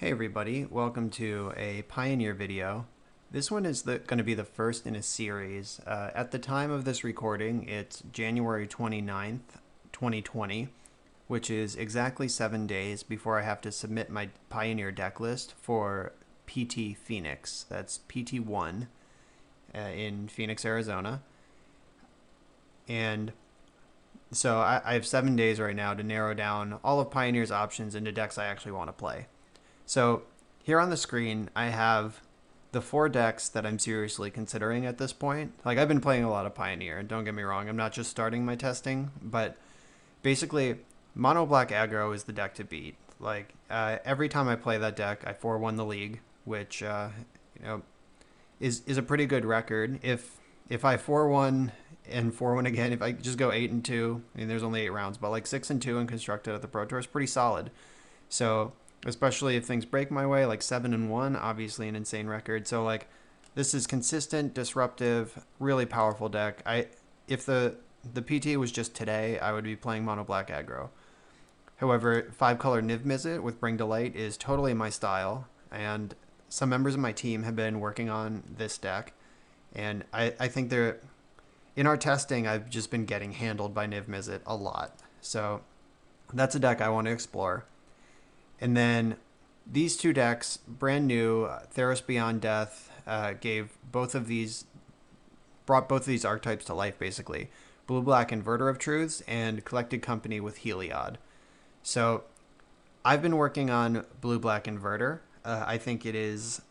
Hey everybody, welcome to a Pioneer video. This one is going to be the first in a series. At the time of this recording, it's January 29th, 2020, which is exactly 7 days before I have to submit my Pioneer deck list for PT Phoenix. That's PT1 in Phoenix, Arizona. And so I have 7 days right now to narrow down all of Pioneer's options into decks I actually want to play. So here on the screen, I have the 4 decks that I'm seriously considering at this point. Like, I've been playing a lot of Pioneer, and don't get me wrong, I'm not just starting my testing, but basically, Mono Black Aggro is the deck to beat. Like, every time I play that deck, I 4-1 the league, which, is a pretty good record. If I 4-1 and 4-1 again, if I just go 8-2, I mean, there's only 8 rounds, but like 6-2 and constructed at the Pro Tour is pretty solid. So especially if things break my way, like 7-1, obviously an insane record. So like, this is consistent, disruptive, really powerful deck. If the PT was just today, I would be playing Mono Black Aggro. However, Five-Color Niv with Bring to Light is totally my style, and some members of my team have been working on this deck, and I think they're in our testing. I've just been getting handled by Niv a lot, so that's a deck I want to explore. And then these 2 decks, brand new, Theros Beyond Death, brought both of these archetypes to life, basically. Blue-Black Inverter of Truths and Collected Company with Heliod. So I've been working on Blue-Black Inverter. I think it is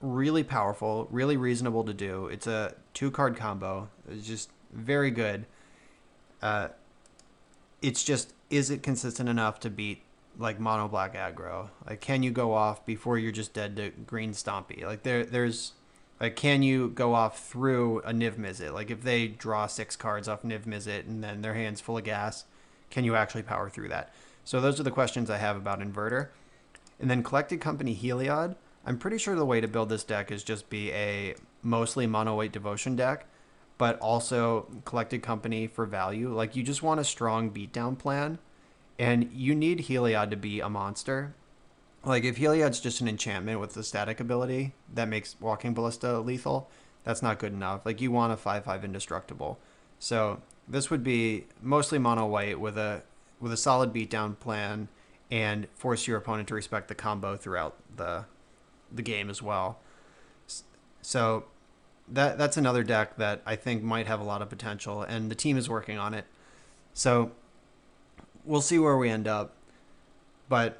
really powerful, really reasonable to do. It's a 2-card combo. It's just very good. It's just, is it consistent enough to beat like Mono Black Aggro? Like, can you go off before you're just dead to green Stompy? Like, there's like, can you go off through a Niv? Like, if they draw 6 cards off Niv and then their hand's full of gas, can you actually power through that? So those are the questions I have about Inverter. And then Collected Company Heliod, I'm pretty sure the way to build this deck is just be a mostly Mono-White Devotion deck, but also Collected Company for value. Like, you just want a strong beatdown plan, and you need Heliod to be a monster. Like, if Heliod's just an enchantment with the static ability that makes Walking Ballista lethal, that's not good enough. Like, you want a 5/5 indestructible. So this would be mostly mono-white with a solid beatdown plan, and force your opponent to respect the combo throughout the game as well. So that's another deck that I think might have a lot of potential, and the team is working on it. So we'll see where we end up. But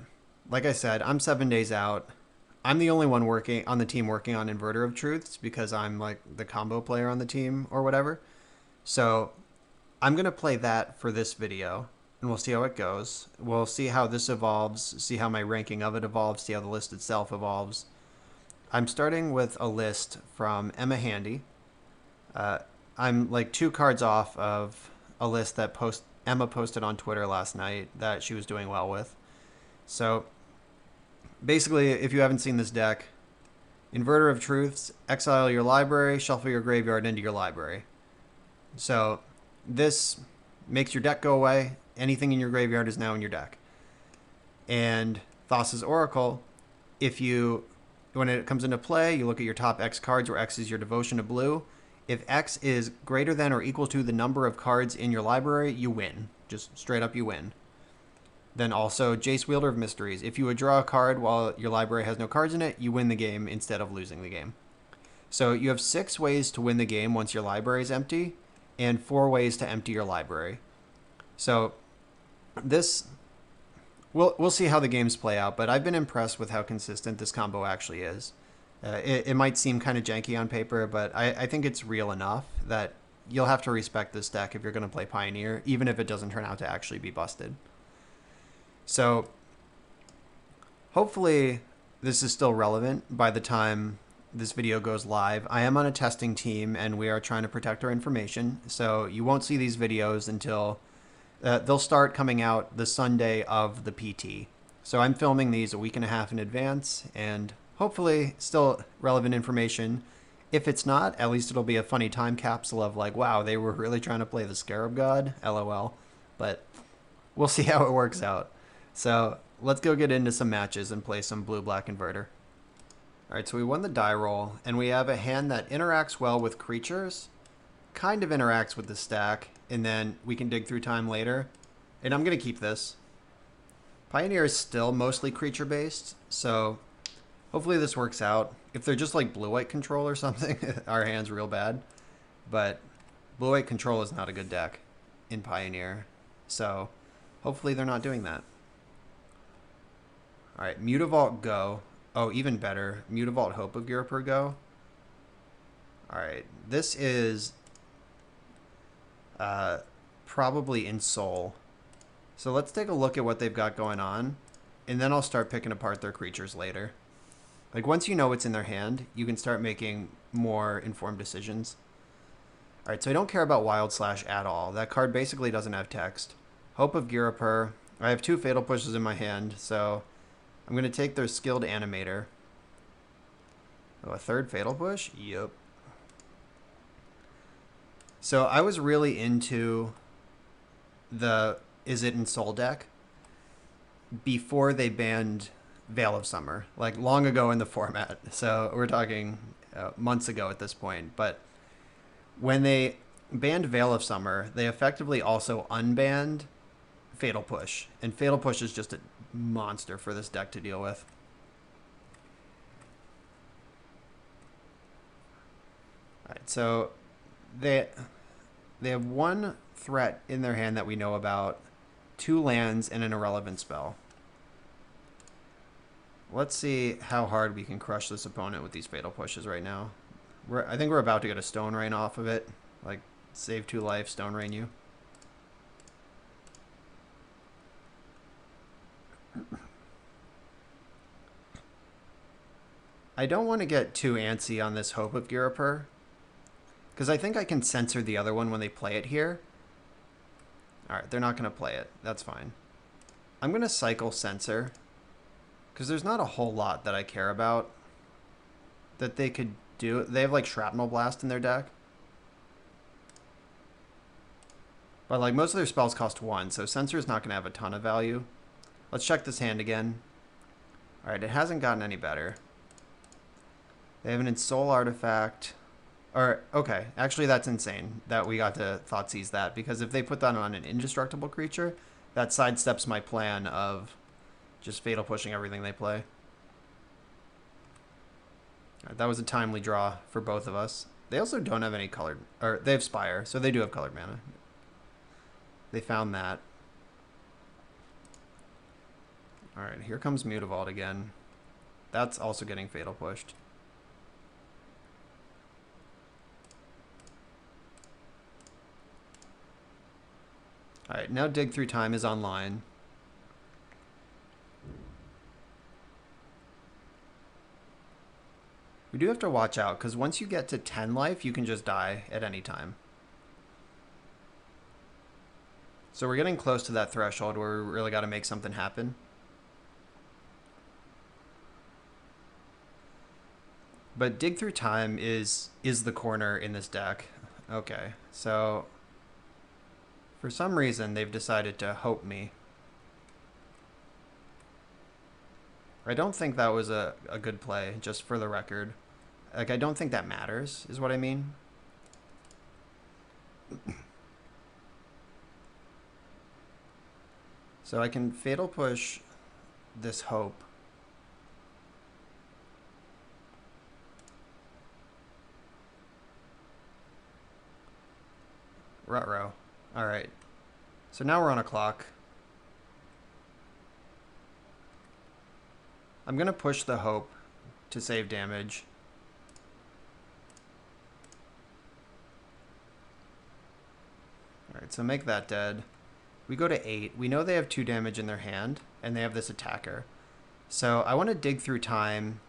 like I said, I'm 7 days out. I'm the only one working on the team working on Inverter of Truths because I'm like the combo player on the team or whatever. So I'm going to play that for this video, and we'll see how it goes. We'll see how this evolves, see how my ranking of it evolves, see how the list itself evolves. I'm starting with a list from Emma Handy. I'm like 2 cards off of a list that Emma posted on Twitter last night that she was doing well with. So basically, if you haven't seen this deck, Inverter of Truths, exile your library, shuffle your graveyard into your library. So this makes your deck go away. Anything in your graveyard is now in your deck. And Thassa's Oracle, when it comes into play, you look at your top X cards, where X is your devotion to blue. If X is greater than or equal to the number of cards in your library, you win. Just straight up, you win. Then also, Jace, Wielder of Mysteries. If you would draw a card while your library has no cards in it, you win the game instead of losing the game. So you have 6 ways to win the game once your library is empty, and 4 ways to empty your library. So this, we'll see how the games play out, but I've been impressed with how consistent this combo actually is. It might seem kind of janky on paper, but I think it's real enough that you'll have to respect this deck if you're going to play Pioneer, even if it doesn't turn out to actually be busted. So hopefully this is still relevant by the time this video goes live. I am on a testing team, and we are trying to protect our information, so you won't see these videos until they'll start coming out the Sunday of the PT. So I'm filming these a week and a half in advance, and hopefully still relevant information. If it's not, at least it'll be a funny time capsule of like, wow, they were really trying to play the Scarab God, LOL. But we'll see how it works out. So let's go get into some matches and play some blue-black Inverter. Alright, so we won the die roll, and we have a hand that interacts well with creatures, kind of interacts with the stack, and then we can dig through time later. And I'm going to keep this. Pioneer is still mostly creature-based, so hopefully this works out. If they're just like blue-white control or something, our hand's real bad. But blue-white control is not a good deck in Pioneer, so hopefully they're not doing that. Alright, Mutavault go. Oh, even better. Mutavault Hope of Ghirapur go. Alright, this is probably Ensoul. So let's take a look at what they've got going on, and then I'll start picking apart their creatures later. Like, once you know what's in their hand, you can start making more informed decisions. Alright, so I don't care about Wild Slash at all. That card basically doesn't have text. Hope of Ghirapur. I have 2 Fatal Pushes in my hand, so I'm going to take their Skilled Animator. Oh, a 3rd Fatal Push? Yep. So I was really into the Izzet Ensoul deck before they banned Veil of Summer, like long ago in the format. So we're talking months ago at this point. But when they banned Veil of Summer, they effectively also unbanned Fatal Push. And Fatal Push is just a monster for this deck to deal with. Alright, so they have 1 threat in their hand that we know about, 2 lands, and an irrelevant spell. Let's see how hard we can crush this opponent with these Fatal Pushes right now. I think we're about to get a Stone Rain off of it. Like, save 2 life, Stone Rain you. I don't want to get too antsy on this Hope of Ghirapur, because I think I can censor the other one when they play it here. Alright, they're not going to play it. That's fine. I'm going to cycle Censor, because there's not a whole lot that I care about that they could do. They have like Shrapnel Blast in their deck. But like most of their spells cost 1, so Censor is not going to have a ton of value. Let's check this hand again. Alright, it hasn't gotten any better. They have an Ensoul Artifact. Or, okay, actually that's insane that we got to Thoughtseize that, because if they put that on an indestructible creature, that sidesteps my plan of just Fatal Pushing everything they play. Right, that was a timely draw for both of us. They also don't have any colored, or they have Spire, so they do have colored mana. They found that. Alright, here comes Mutavault again. That's also getting Fatal Pushed. Alright, now Dig Through Time is online. We do have to watch out, because once you get to 10 life, you can just die at any time. So we're getting close to that threshold where we really got to make something happen. But Dig Through Time is the corner in this deck. Okay, so for some reason they've decided to hope me. I don't think that was a good play, just for the record. Like, I don't think that matters, is what I mean. So I can Fatal Push this Hope. Ruh-roh. Alright. So now we're on a clock. I'm going to push the Hope to save damage. Alright, so make that dead. We go to 8. We know they have 2 damage in their hand, and they have this attacker. So I want to Dig Through Time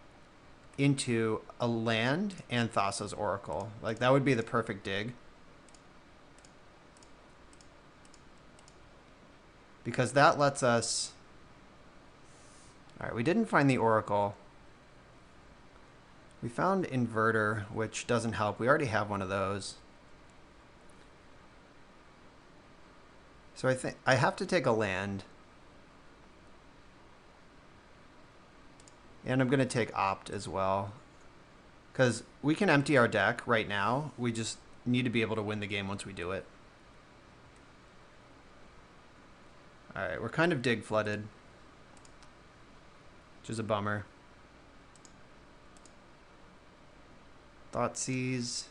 into a land and Thassa's Oracle. Like, that would be the perfect dig. Because that lets us... Alright, we didn't find the Oracle. We found Inverter, which doesn't help. We already have one of those. So I think I have to take a land. And I'm going to take Opt as well. Because we can empty our deck right now. We just need to be able to win the game once we do it. Alright, we're kind of dig flooded. Which is a bummer. Thoughtseize.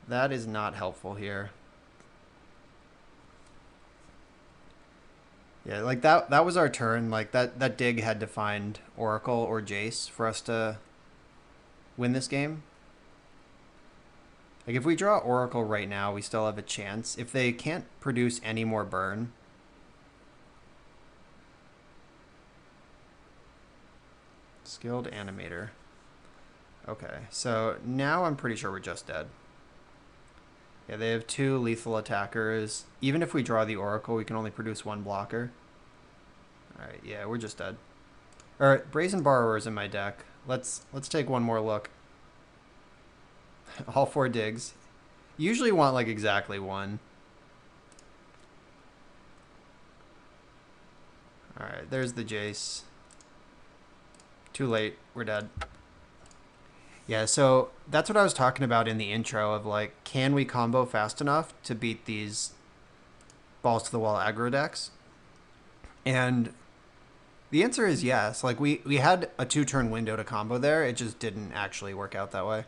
That is not helpful here. Yeah, like that was our turn. Like that dig had to find Oracle or Jace for us to win this game. Like if we draw Oracle right now, we still have a chance. If they can't produce any more burn. Skilled Animator. Okay, so now I'm pretty sure we're just dead. Yeah, they have 2 lethal attackers. Even if we draw the Oracle, we can only produce 1 blocker. Alright, yeah, we're just dead. Alright, Brazen Borrower's in my deck. Let's take one more look. All 4 digs. You usually want like exactly 1. Alright, there's the Jace. Too late, we're dead. Yeah, so that's what I was talking about in the intro of like, can we combo fast enough to beat these balls to the wall aggro decks? And the answer is yes. Like we had a 2-turn window to combo there. It just didn't actually work out that way.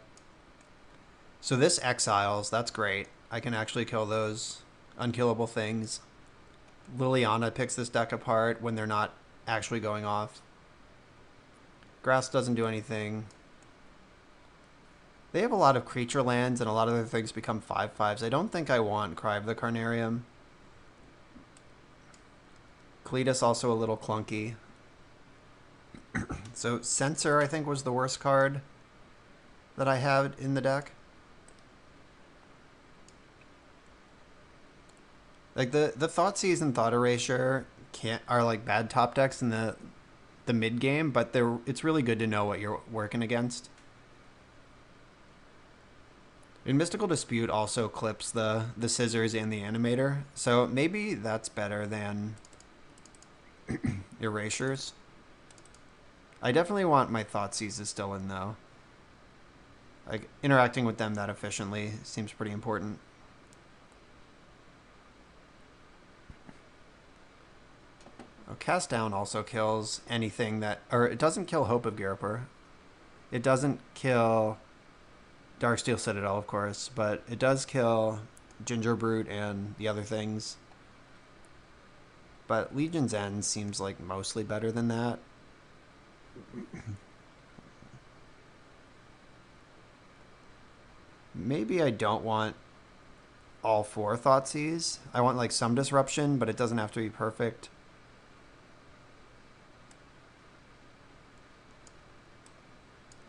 So this exiles, that's great. I can actually kill those unkillable things. Liliana picks this deck apart when they're not actually going off. Grass doesn't do anything. They have a lot of creature lands and a lot of their things become 5/5s. I don't think I want Cry of the Carnarium. Cletus also a little clunky. So Censor I think was the worst card that I had in the deck. Like the Thoughtseize and Thought Erasure are like bad top decks in the mid game, but it's really good to know what you're working against. And Mystical Dispute also clips the scissors and the animator, so maybe that's better than erasures. I definitely want my Thoughtseizes still in though. Like interacting with them that efficiently seems pretty important. Oh, Cast Down also kills anything that, or it doesn't kill Hope of Ghirapur. It doesn't kill Darksteel Citadel, of course, but it does kill Ginger Brute and the other things. But Legion's End seems like mostly better than that. Maybe I don't want all 4 Thoughtseize. I want like some disruption, but it doesn't have to be perfect.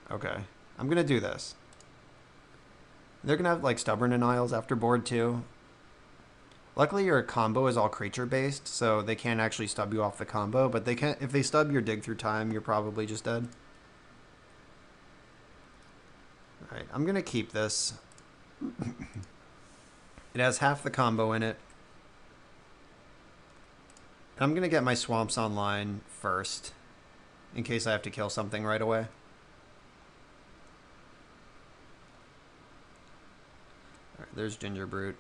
Okay, I'm gonna do this. They're gonna have like Stubborn Denials after board 2. Luckily your combo is all creature based, so they can't actually stub you off the combo, but they can if they stub your Dig Through Time, you're probably just dead. Alright, I'm gonna keep this. It has half the combo in it. I'm gonna get my Swamps online first, in case I have to kill something right away. Alright, there's Ginger Brute.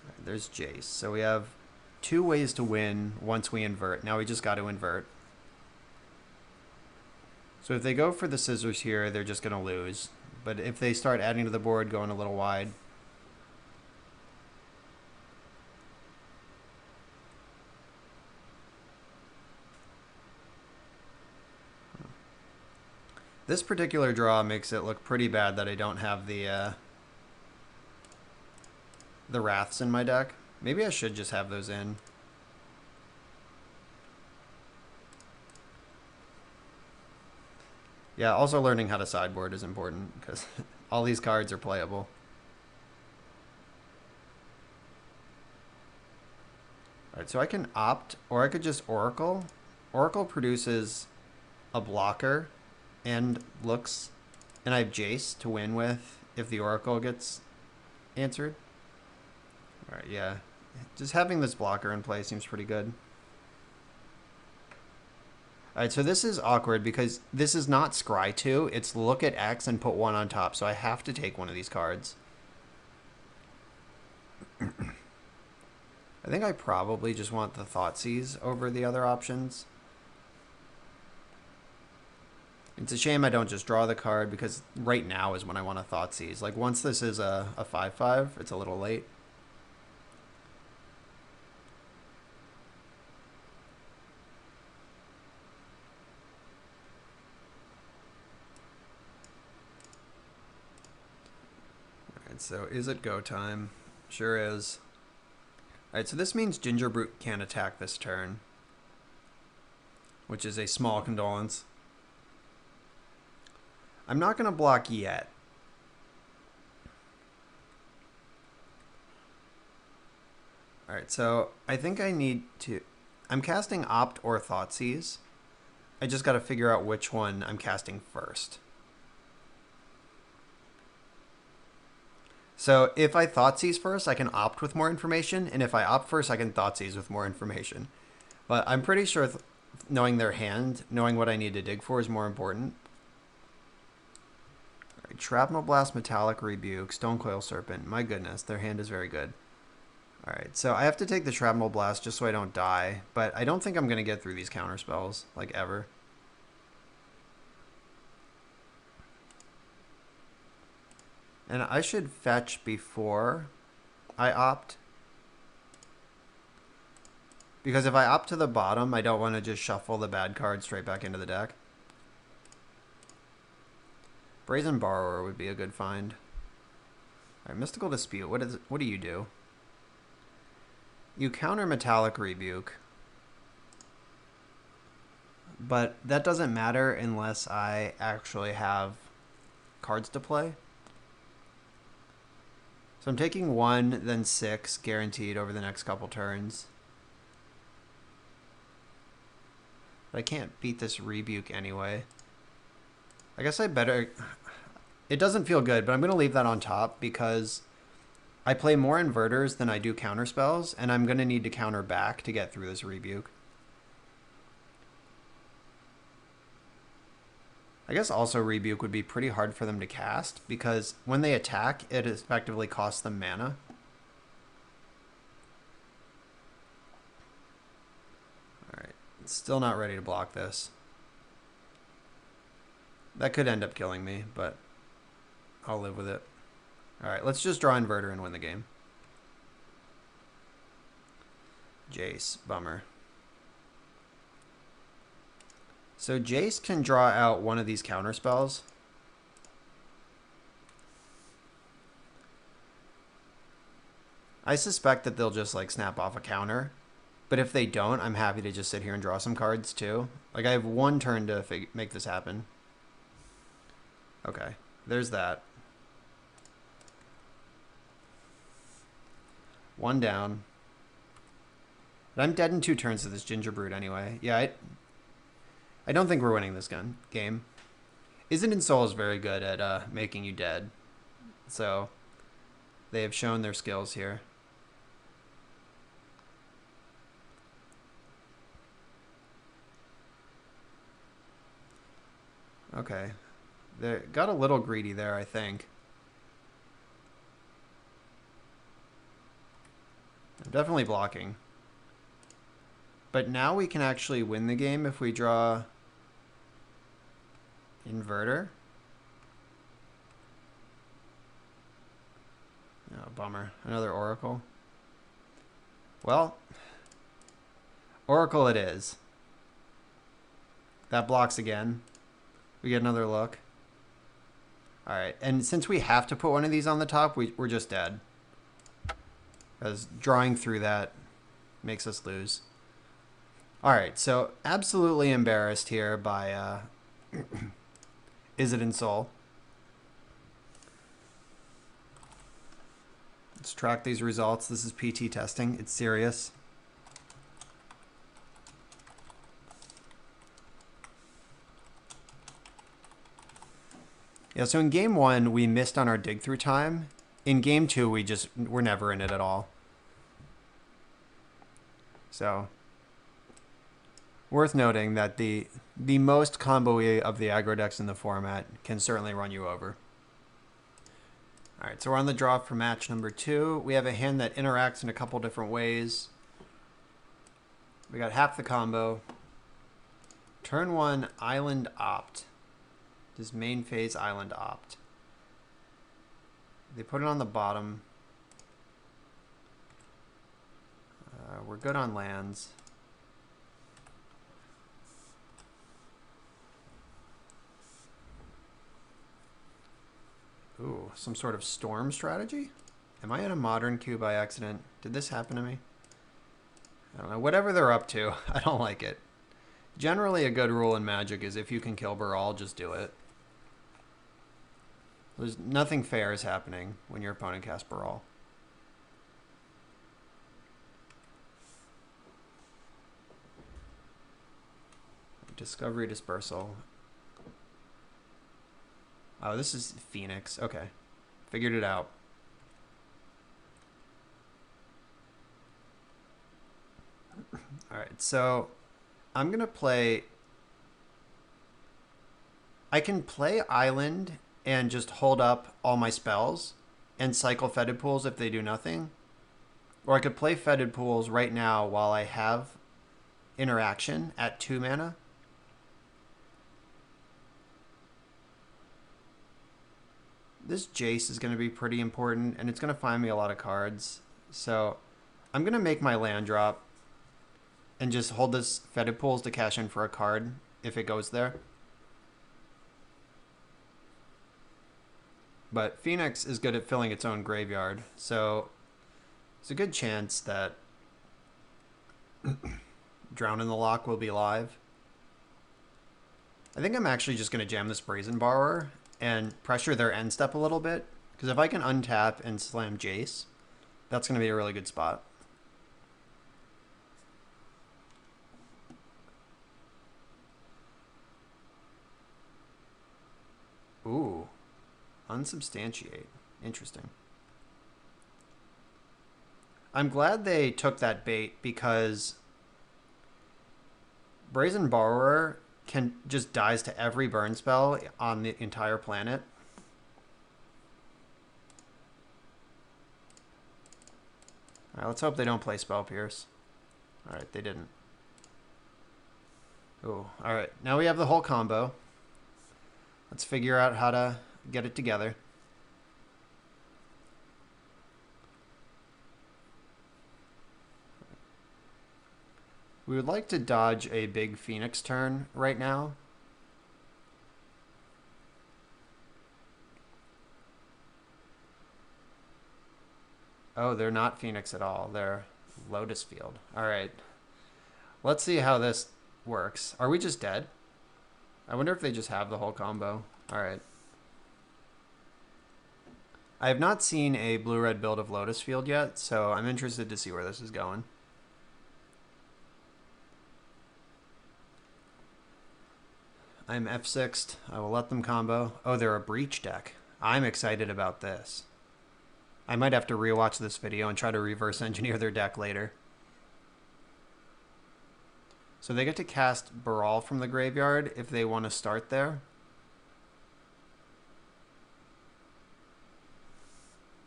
Alright, there's Jace. So we have 2 ways to win once we invert. Now we just got to invert. So if they go for the scissors here, they're just going to lose. But if they start adding to the board, going a little wide. This particular draw makes it look pretty bad that I don't have the Wraths in my deck. Maybe I should just have those in. Yeah, also learning how to sideboard is important, because all these cards are playable. Alright, so I can opt, or I could just Oracle. Oracle produces a blocker and looks And I have Jace to win with if the Oracle gets answered. Alright, yeah. Just having this blocker in play seems pretty good. Alright, so this is awkward because this is not Scry 2. It's look at X and put 1 on top, so I have to take one of these cards. I think I probably just want the Thoughtseize over the other options. It's a shame I don't just draw the card because right now is when I want a Thoughtseize. Like once this is a 5/5, it's a little late. Alright, so is it go time? Sure is. Alright, so this means Gingerbrute can't attack this turn, which is a small condolence. I'm not going to block yet. Alright, so I think I need to... I'm casting Opt or Thoughtseize. I just got to figure out which one I'm casting first. So if I Thoughtseize first, I can Opt with more information, and if I Opt first, I can Thoughtseize with more information. But I'm pretty sure knowing their hand, knowing what I need to dig for is more important. Alright, Shrapnel Blast, Metallic Rebuke, Stonecoil Serpent. My goodness, their hand is very good. Alright, so I have to take the Shrapnel Blast just so I don't die, but I don't think I'm going to get through these counter spells, like ever. And I should fetch before I Opt. Because if I Opt to the bottom, I don't want to just shuffle the bad card straight back into the deck. Brazen Borrower would be a good find. Alright, Mystical Dispute, what do you do? You counter Metallic Rebuke. But that doesn't matter unless I actually have cards to play. So I'm taking 1, then 6, guaranteed over the next couple turns. But I can't beat this Rebuke anyway. I guess I better... It doesn't feel good, but I'm going to leave that on top because I play more Inverters than I do counter spells, and I'm going to need to counter back to get through this Rebuke. I guess also Rebuke would be pretty hard for them to cast because when they attack, it effectively costs them mana. Alright, still not ready to block this. That could end up killing me, but I'll live with it. Alright, let's just draw Inverter and win the game. Jace, bummer. So Jace can draw out one of these counter spells. I suspect that they'll just like snap off a counter. But if they don't, I'm happy to just sit here and draw some cards too. Like I have one turn to make this happen. Okay, there's that. One down. But I'm dead in 2 turns to this Gingerbrute anyway. Yeah, I don't think we're winning this game. Izzet Ensoul is very good at making you dead. So they have shown their skills here. Okay. They got a little greedy there, I think. I'm definitely blocking. But now we can actually win the game if we draw Inverter. Oh, bummer. Another Oracle. Well, Oracle it is. That blocks again. We get another look. Alright, and since we have to put one of these on the top, we're just dead. Because drawing through that makes us lose. Alright, so absolutely embarrassed here by Izzet Ensoul. Let's track these results. This is PT testing. It's serious. Yeah, so in game one, we missed on our dig through time. In game two, we're never in it at all. So, worth noting that the most combo-y of the aggro decks in the format can certainly run you over. All right, so we're on the draw for match number 2. We have a hand that interacts in a couple different ways. We got half the combo. Turn 1, Island Opt. This main phase Island Opt. They put it on the bottom. We're good on lands. Ooh, some sort of storm strategy? Am I in a modern queue by accident? Did this happen to me? I don't know. Whatever they're up to, I don't like it. Generally, a good rule in Magic is if you can kill Baral, just do it. There's nothing fair is happening when your opponent casts Baral. Discovery Dispersal. Oh, this is Phoenix. Okay. Figured it out. Alright, so I'm going to play... I can play Island and just hold up all my spells and cycle Fetid Pools if they do nothing. Or I could play Fetid Pools right now while I have interaction at 2 mana. This Jace is going to be pretty important, and it's going to find me a lot of cards. So I'm going to make my land drop and just hold this Fetid Pools to cash in for a card if it goes there. But Phoenix is good at filling its own graveyard, so there's a good chance that Drown in the Lock will be live. I think I'm actually just going to jam this Brazen Borrower and pressure their end step a little bit, because if I can untap and slam Jace, that's going to be a really good spot. Ooh, unsubstantiate. Interesting. I'm glad they took that bait, because Brazen Borrower can just dies to every burn spell on the entire planet. Alright, let's hope they don't play Spell Pierce. Alright, they didn't. Ooh, alright. Now we have the whole combo. Let's figure out how to get it together. We would like to dodge a big Phoenix turn right now. Oh, they're not Phoenix at all. They're Lotus Field. All right. Let's see how this works. Are we just dead? I wonder if they just have the whole combo. All right. I have not seen a blue-red build of Lotus Field yet, so I'm interested to see where this is going. I'm F6'd. I will let them combo. Oh, they're a Breach deck. I'm excited about this. I might have to rewatch this video and try to reverse engineer their deck later. So they get to cast Baral from the graveyard if they want to start there.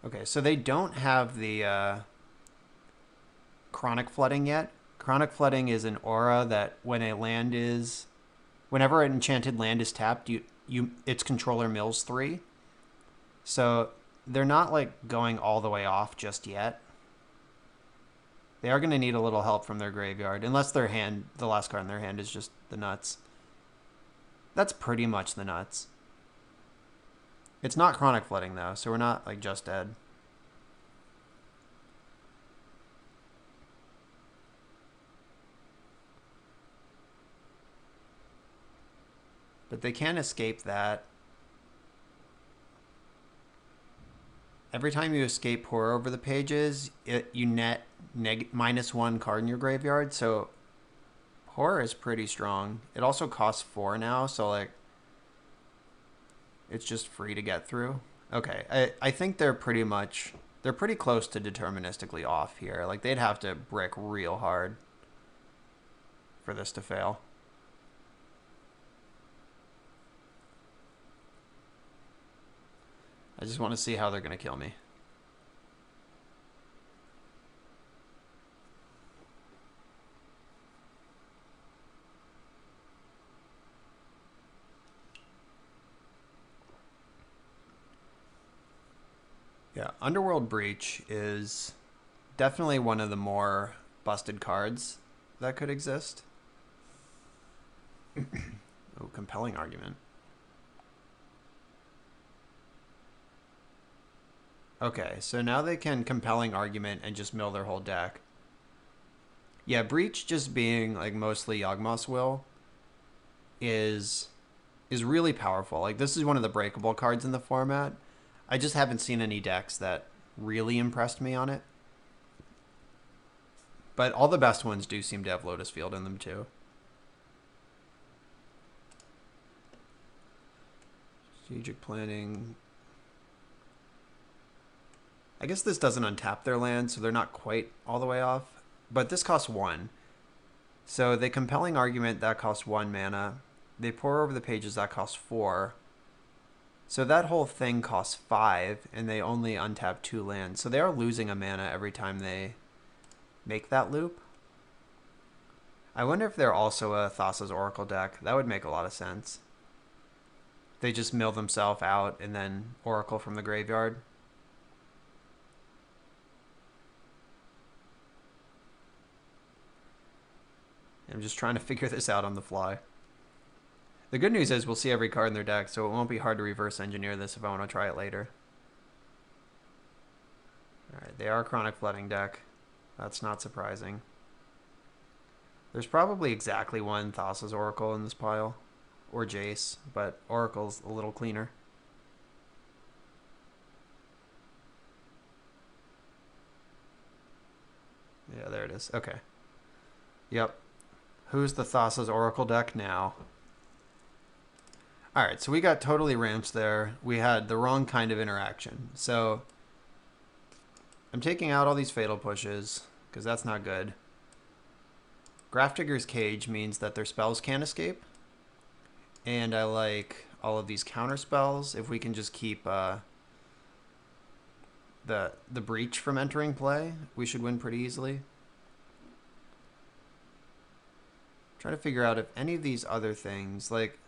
Okay, so they don't have the Chronic Flooding yet. Chronic Flooding is an aura that when a land is... Whenever an enchanted land is tapped, its controller mills 3. So they're not like going all the way off just yet. They are going to need a little help from their graveyard, unless their hand, the last card in their hand is just the nuts. That's pretty much the nuts. It's not Chronic Flooding though, so we're not like just dead. But they can't escape that. Every time you escape Horror over the pages, you net -1 card in your graveyard. So Horror is pretty strong. It also costs 4 now, so like It's just free to get through. Okay, I think they're pretty close to deterministically off here. Like they'd have to brick real hard for this to fail. I just want to see how they're going to kill me. Yeah, Underworld Breach is definitely one of the more busted cards that could exist. Oh, compelling argument. Okay, so now they can compelling argument and just mill their whole deck. Yeah, Breach just being like mostly Yawgmoth's Will is really powerful. Like this is one of the breakable cards in the format. I just haven't seen any decks that really impressed me on it. But all the best ones do seem to have Lotus Field in them too. Strategic planning. I guess this doesn't untap their land, so they're not quite all the way off. But this costs 1. So the compelling argument, that costs 1 mana. They pour over the pages, that costs 4. So that whole thing costs 5, and they only untap 2 lands. So they are losing a mana every time they make that loop. I wonder if they're also a Thassa's Oracle deck. That would make a lot of sense. They just mill themselves out and then Oracle from the graveyard. I'm just trying to figure this out on the fly. The good news is we'll see every card in their deck, so it won't be hard to reverse engineer this if I want to try it later. Alright, they are a Chronic Flooding deck. That's not surprising. There's probably exactly one Thassa's Oracle in this pile. Or Jace, but Oracle's a little cleaner. Yeah, there it is. Okay. Yep. Who's the Thassa's Oracle deck now? Alright, so we got totally ramped there. We had the wrong kind of interaction. So I'm taking out all these Fatal Pushes, because that's not good. Grafdigger's Cage means that their spells can't escape. And I like all of these counter spells. If we can just keep the Breach from entering play, we should win pretty easily. Try to figure out if any of these other things, like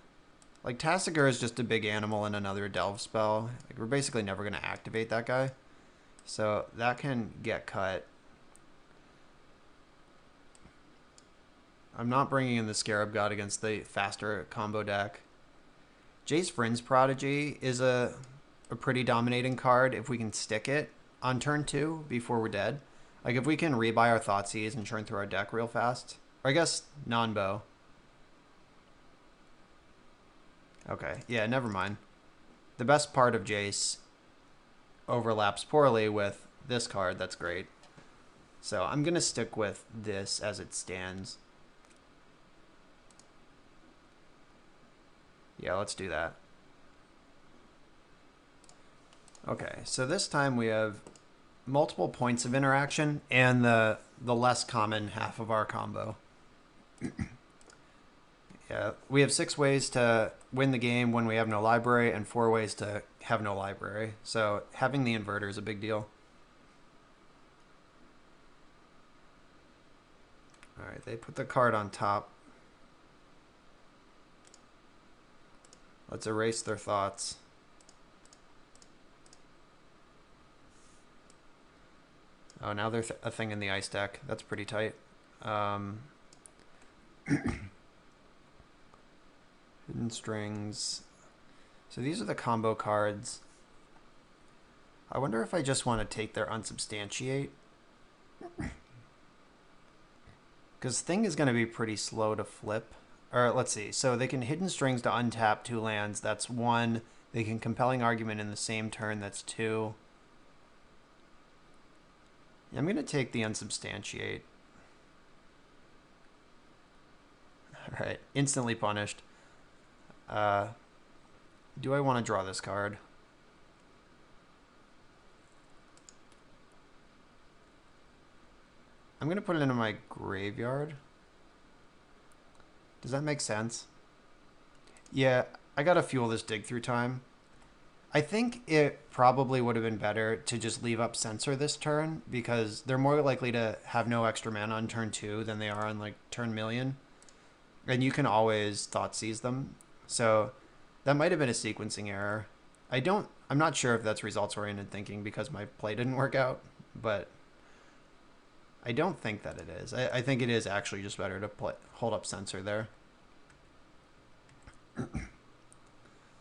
Tassiger is just a big animal and another Delve spell. Like we're basically never going to activate that guy. So that can get cut. I'm not bringing in the Scarab God against the faster combo deck. Jace Vryn's Prodigy is a pretty dominating card if we can stick it on turn 2 before we're dead. Like if we can rebuy our Thoughtseize and churn through our deck real fast. Or I guess non-bow. Okay, yeah, never mind. The best part of Jace overlaps poorly with this card. That's great. So I'm going to stick with this as it stands. Yeah, let's do that. Okay, so this time we have multiple points of interaction and the less common half of our combo. Yeah, we have 6 ways to win the game when we have no library and 4 ways to have no library. So having the inverter is a big deal. All right, they put the card on top. Let's erase their thoughts. Oh, now they're a thing in the ice deck. That's pretty tight. Hidden Strings. So these are the combo cards. I wonder if I just want to take their Unsubstantiate. Because Thing is going to be pretty slow to flip. Or let's see. So they can Hidden Strings to untap 2 lands. That's 1. They can Compelling Argument in the same turn. That's 2. I'm going to take the Unsubstantiate. Alright. Instantly punished. Do I want to draw this card? I'm going to put it into my graveyard. Does that make sense? Yeah, I got to fuel this dig through time. I think it probably would have been better to just leave up Censor this turn because they're more likely to have no extra mana on turn 2 than they are on like turn million. And you can always Thought Seize them. So that might have been a sequencing error. I'm not sure if that's results oriented thinking because my play didn't work out, but I don't think that it is. I think it is actually just better to hold up Censor there.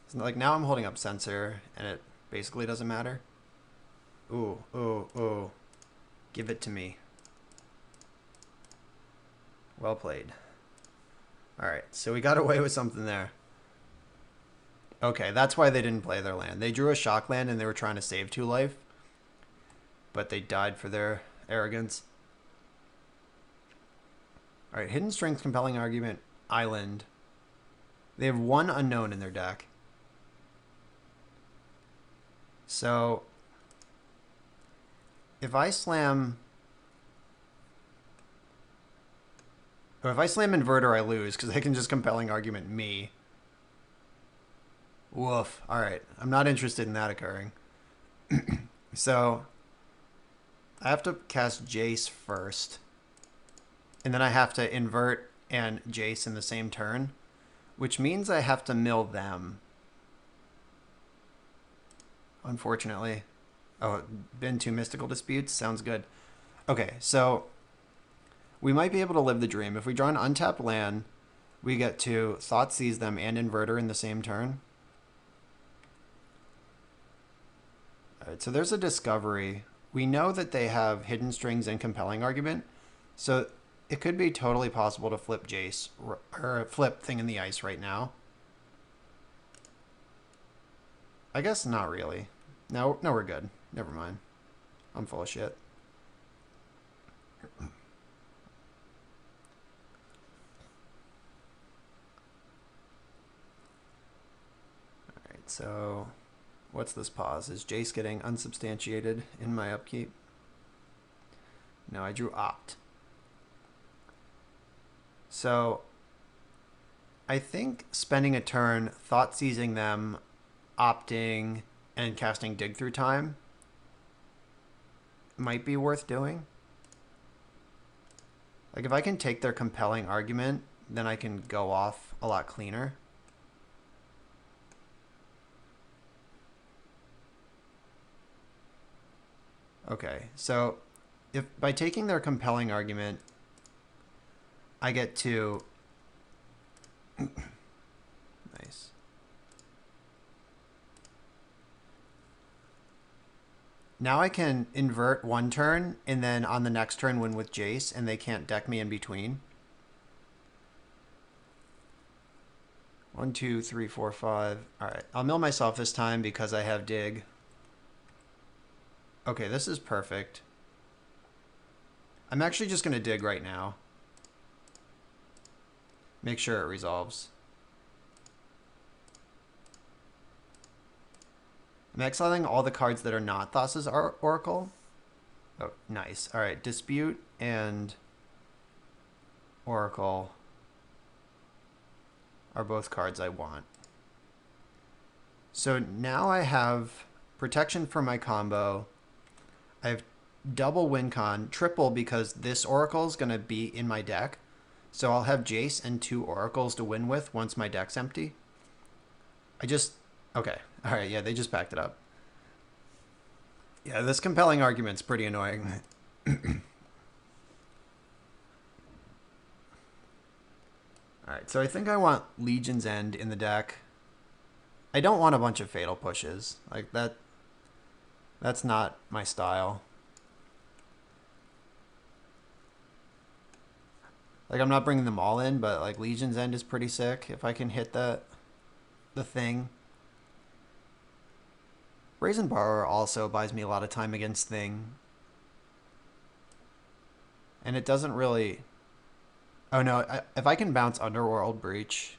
So like now I'm holding up Censor and it basically doesn't matter. Ooh, ooh, ooh. Give it to me. Well played. Alright, so we got away with something there. Okay, that's why they didn't play their land. They drew a shock land and they were trying to save 2 life. But they died for their arrogance. Alright, Hidden Strength, Compelling Argument, Island. They have 1 unknown in their deck. So, if I slam Inverter, I lose because they can just Compelling Argument me. Woof. Alright, I'm not interested in that occurring. So, I have to cast Jace first. And then I have to invert and Jace in the same turn, which means I have to mill them. Unfortunately. Oh, been 2 Mystical Disputes? Sounds good. Okay, so we might be able to live the dream. If we draw an untapped land, we get to Thought Seize them and Inverter in the same turn. Alright, so there's a discovery. We know that they have Hidden Strings and Compelling Argument, so it could be totally possible to flip Jace, or flip Thing in the Ice right now. I guess not really. No, we're good. Never mind. I'm full of shit. Alright, so what's this pause? Is Jace getting unsubstantiated in my upkeep? No, I drew Opt. So I think spending a turn Thought Seizing them, opting, and casting Dig Through Time might be worth doing. Like if I can take their Compelling Argument, then I can go off a lot cleaner. Okay, so if by taking their Compelling Argument, I get to nice. Now I can invert 1 turn and then on the next turn win with Jace and they can't deck me in between. 1, 2, 3, 4, 5. Alright, I'll mill myself this time because I have Dig. Okay, this is perfect. I'm actually just going to dig right now. Make sure it resolves. I'm exiling all the cards that are not Thassa's Oracle. Oh, nice. Alright, Dispute and Oracle are both cards I want. So now I have protection for my combo. I have double win con, triple because this Oracle is going to be in my deck. So I'll have Jace and 2 Oracles to win with once my deck's empty. Okay. Alright, yeah, they just backed it up. Yeah, this Compelling Argument's pretty annoying. Alright, so I think I want Legion's End in the deck. I don't want a bunch of Fatal Pushes. Like, that's not my style. Like, I'm not bringing them all in, but, like, Legion's End is pretty sick if I can hit the Thing. Brazen Borrower also buys me a lot of time against Thing. And it doesn't really... Oh, no, if I can bounce Underworld Breach...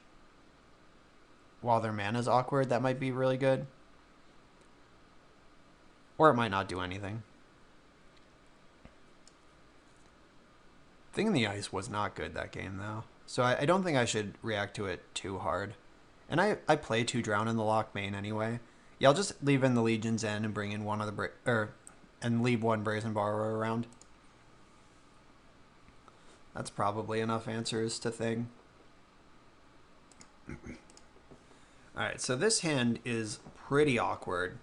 while their mana's awkward, that might be really good. Or it might not do anything. Thing in the Ice was not good that game, though. So I don't think I should react to it too hard. And I play 2 Drown in the Lock main anyway. Yeah, I'll just leave in the Legion's End and bring in one of the... and leave one Brazen Borrower around. That's probably enough answers to Thing. Alright, so this hand is pretty awkward.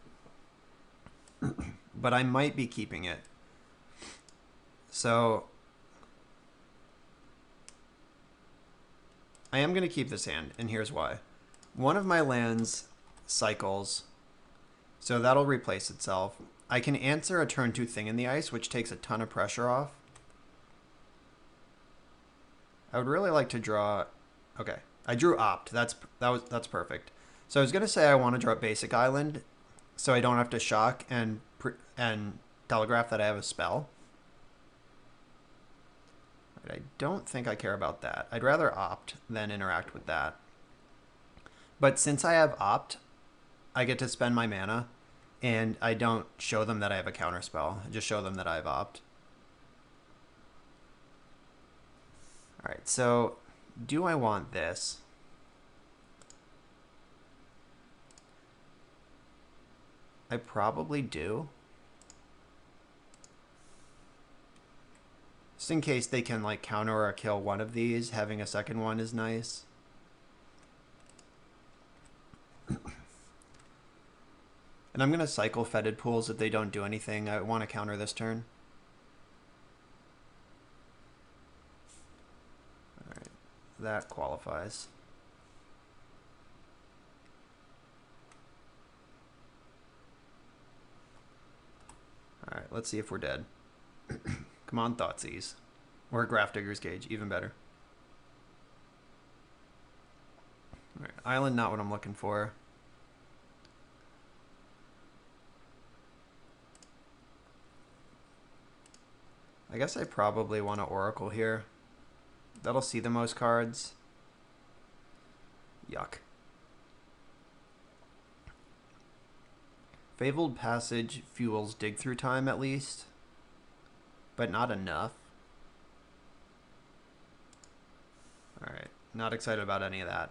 But I might be keeping it. So... I am going to keep this hand, and here's why. One of my lands cycles, so that'll replace itself. I can answer a turn 2 Thing in the Ice, which takes a ton of pressure off. I would really like to draw... Okay, I drew Opt. That's perfect. So I was going to say I want to draw Basic Island, so I don't have to shock and telegraph that I have a spell. But I don't think I care about that. I'd rather Opt than interact with that. But since I have Opt, I get to spend my mana, and I don't show them that I have a counterspell. I just show them that I have Opt. Alright, so do I want this? I probably do. Just in case they can like counter or kill one of these, having a second one is nice. And I'm going to cycle Fetid Pools if they don't do anything. I want to counter this turn. Alright, that qualifies. Alright, let's see if we're dead. Come on, Thoughtseize. Or Grafdigger's Cage, even better. Alright, Island, not what I'm looking for. I guess I probably want to Oracle here. That'll see the most cards. Yuck. Fabled Passage fuels Dig Through Time at least, but not enough. Alright, not excited about any of that.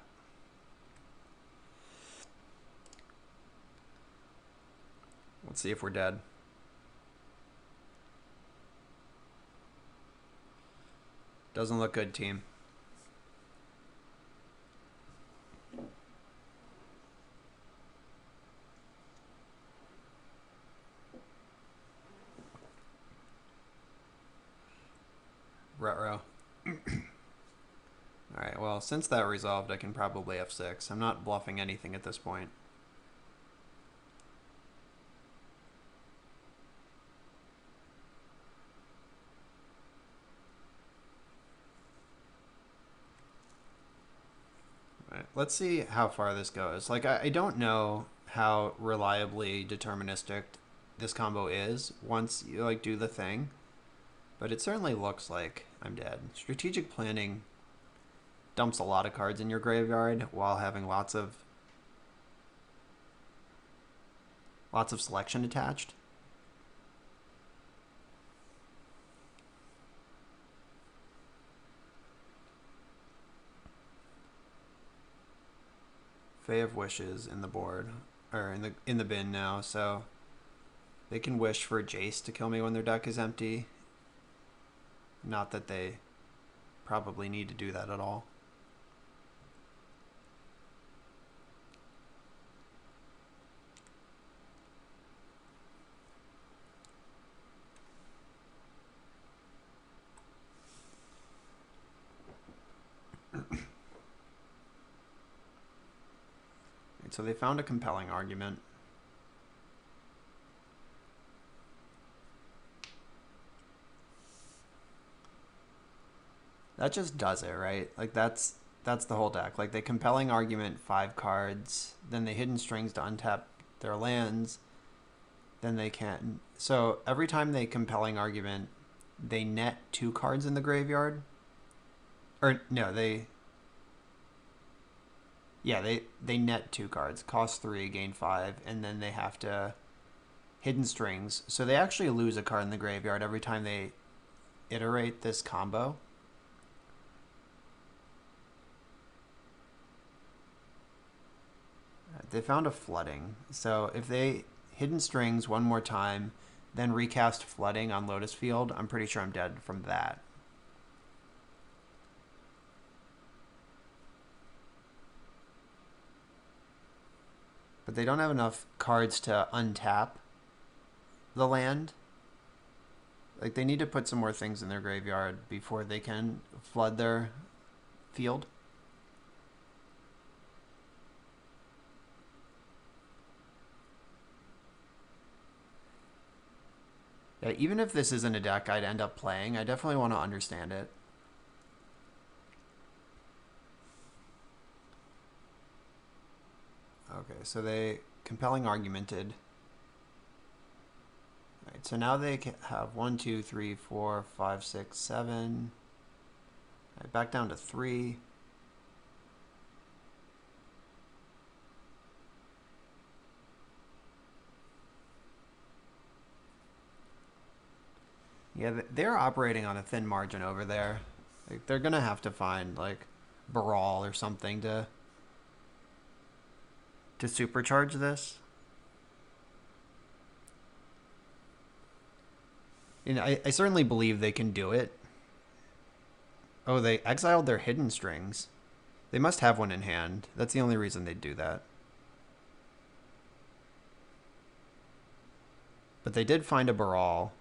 Let's see if we're dead. Doesn't look good, team. Ruh-roh. Alright, well, since that resolved, I can probably F6. I'm not bluffing anything at this point. Alright, let's see how far this goes. Like, I don't know how reliably deterministic this combo is once you, like, do the thing. But it certainly looks like I'm dead. Strategic planning dumps a lot of cards in your graveyard while having lots of selection attached. Fae of Wishes in the board, or in the bin now, so they can wish for Jace to kill me when their deck is empty. Not that they probably need to do that at all. So they found a compelling argument. That just does it, right? Like that's the whole deck. Like they compelling argument 5 cards, then they hidden strings to untap their lands, then they can. So every time they compelling argument, they net 2 cards in the graveyard. Or no, they Yeah, they net 2 cards, cost 3, gain 5, and then they have to hidden strings. So they actually lose a card in the graveyard every time they iterate this combo. They found a flooding. So if they hidden strings one more time, then recast flooding on Lotus Field, I'm pretty sure I'm dead from that. But they don't have enough cards to untap the land. Like, they need to put some more things in their graveyard before they can flood their field. Yeah, even if this isn't a deck I'd end up playing, I definitely want to understand it. Okay, so they compelling argumented. All right, so now they have 1, 2, 3, 4, 5, 6, 7. All right, back down to 3. Yeah, they're operating on a thin margin over there. Like, they're gonna have to find like Baral or something to supercharge this. You know, I certainly believe they can do it. Oh, they exiled their hidden strings. They must have one in hand. That's the only reason they'd do that. But they did find a Baral.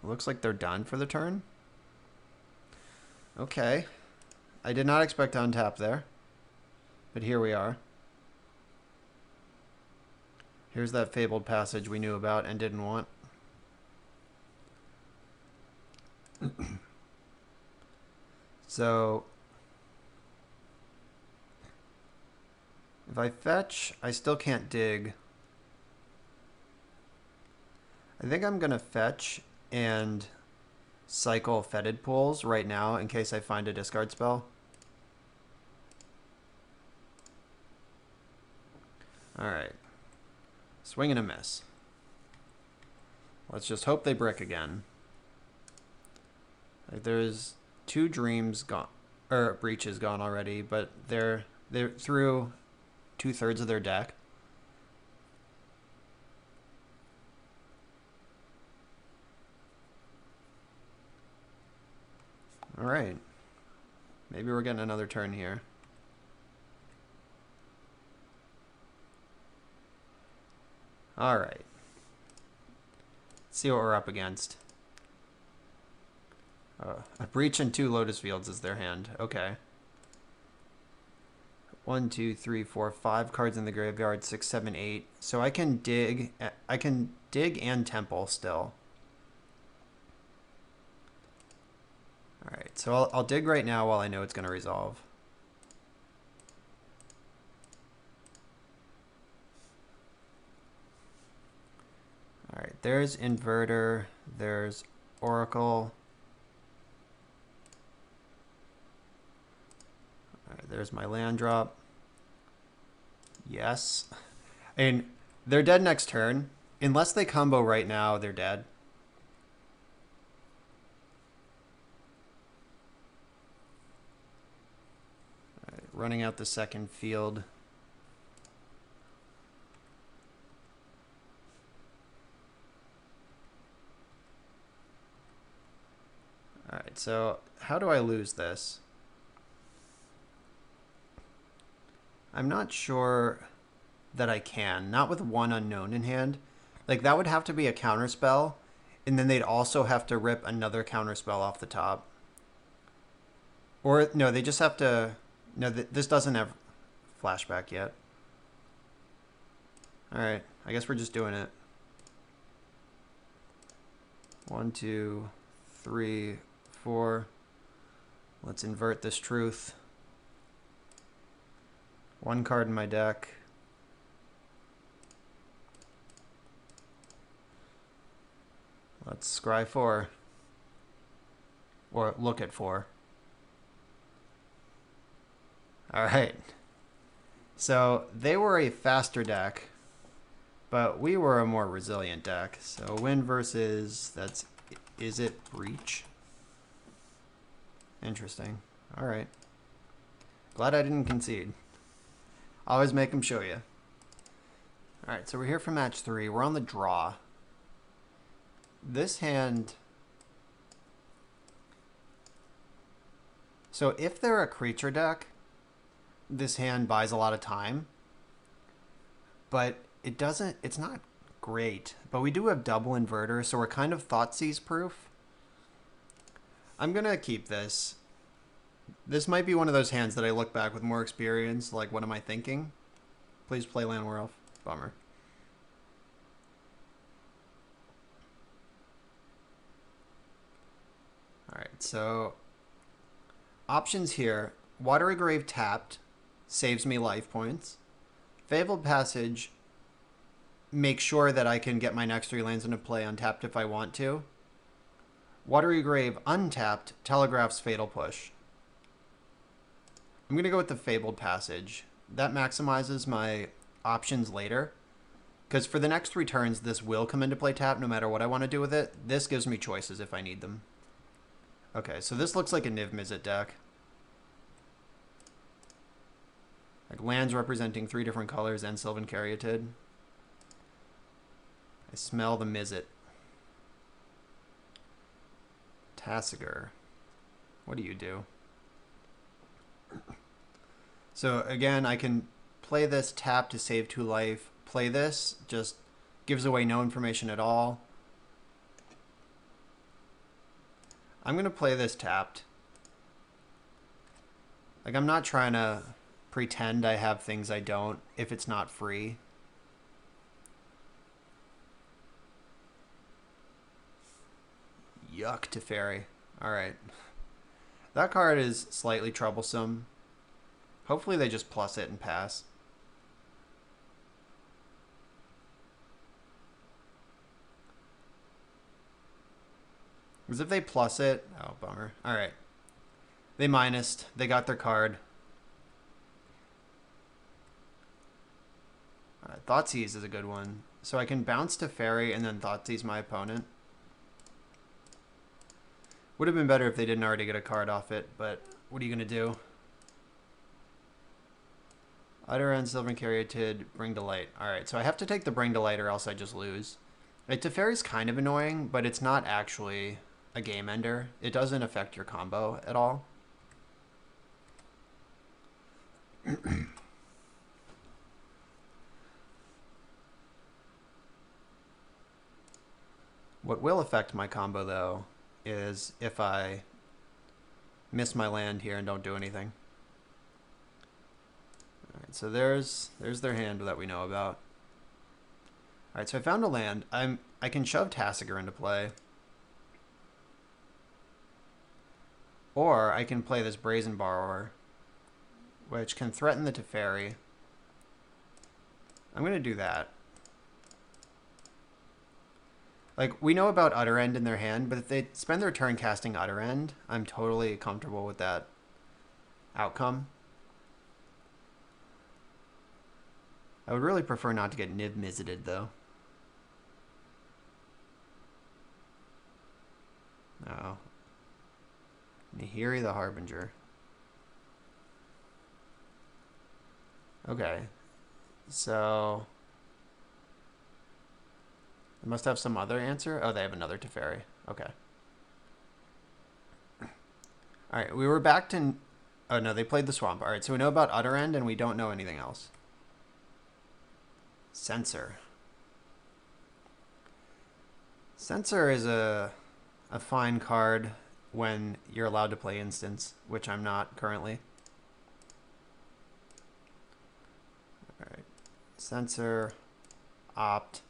Looks like they're done for the turn. Okay. I did not expect to untap there. But here we are. Here's that fabled passage we knew about and didn't want. So if I fetch, I still can't dig. I think I'm going to fetch and cycle fetid pools right now in case I find a discard spell. Alright. Swing and a miss. Let's just hope they brick again. Like, there's 2 dreams gone, or breaches gone already, but they're through 2/3 of their deck. All right. Maybe we're getting another turn here. All right. Let's see what we're up against. A breach and 2 Lotus Fields is their hand. Okay. 1, 2, 3, 4, 5 cards in the graveyard. 6, 7, 8. So I can dig. I can dig and temple still. All right. So I'll dig right now while I know it's going to resolve. All right. There's Inverter. There's Oracle. All right, there's my land drop. Yes. And they're dead next turn. Unless they combo right now, they're dead. All right, running out the second field. All right, so how do I lose this? I'm not sure that I can. Not with 1 unknown in hand. Like, that would have to be a counterspell, and then they'd also have to rip another counterspell off the top. Or, no, they just have to... No, this doesn't have flashback yet. Alright, I guess we're just doing it. 1, 2, 3, 4. Let's invert this truth. 1 card in my deck. Let's scry 4. Or look at 4. Alright. So they were a faster deck, but we were a more resilient deck. So win versus, that's Izzet Breach. Interesting. Alright. Glad I didn't concede. Always make them show you. Alright, so we're here for match 3. We're on the draw. This hand... So if they're a creature deck, this hand buys a lot of time. But it doesn't... It's not great. But we do have double Inverter, so we're kind of Thoughtseize proof. I'm going to keep this. This might be one of those hands that I look back with more experience. Like, what am I thinking? Please play Land Werewolf. Bummer. Alright, so options here. Watery Grave tapped saves me life points. Fabled Passage makes sure that I can get my next 3 lands into play untapped if I want to. Watery Grave untapped telegraphs Fatal Push. I'm going to go with the Fabled Passage. That maximizes my options later. Because for the next 3 turns, this will come into play tap no matter what I want to do with it. This gives me choices if I need them. Okay, so this looks like a Niv Mizzet deck. Like lands representing 3 different colors and Sylvan Caryatid. I smell the Mizzet. Tasigur. What do you do? So again, I can play this tap to save 2 life. Play this, just gives away no information at all. I'm going to play this tapped. Like, I'm not trying to pretend I have things I don't if it's not free. Yuck, Teferi. Alright. That card is slightly troublesome. Hopefully they just plus it and pass. Because if they plus it... Oh, bummer. Alright. They minused. They got their card. Thoughtseize is a good one. So I can bounce to Fairy and then Thoughtseize my opponent. Would have been better if they didn't already get a card off it, but what are you going to do? Utter End, Sylvan Caryatid, Bring to Light. Alright, so I have to take the Bring to Light or else I just lose. Like, Teferi's kind of annoying, but it's not actually a game ender. It doesn't affect your combo at all. What will affect my combo, though, is if I miss my land here and don't do anything. Alright, so there's their hand that we know about. Alright, so I found a land. I can shove Tasigur into play. Or I can play this Brazen Borrower, which can threaten the Teferi. I'm going to do that. Like, we know about Utter End in their hand, but if they spend their turn casting Utter End, I'm totally comfortable with that outcome. I would really prefer not to get Niv Mizzeted, though. No. Nahiri the Harbinger. Okay. So... they must have some other answer. Oh, they have another Teferi. Okay. Alright, we were back to... oh, no, they played the Swamp. Alright, so we know about Utter End, and we don't know anything else. Censor. Censor is a fine card when you're allowed to play Instants, which I'm not currently. Alright. Censor. Opt.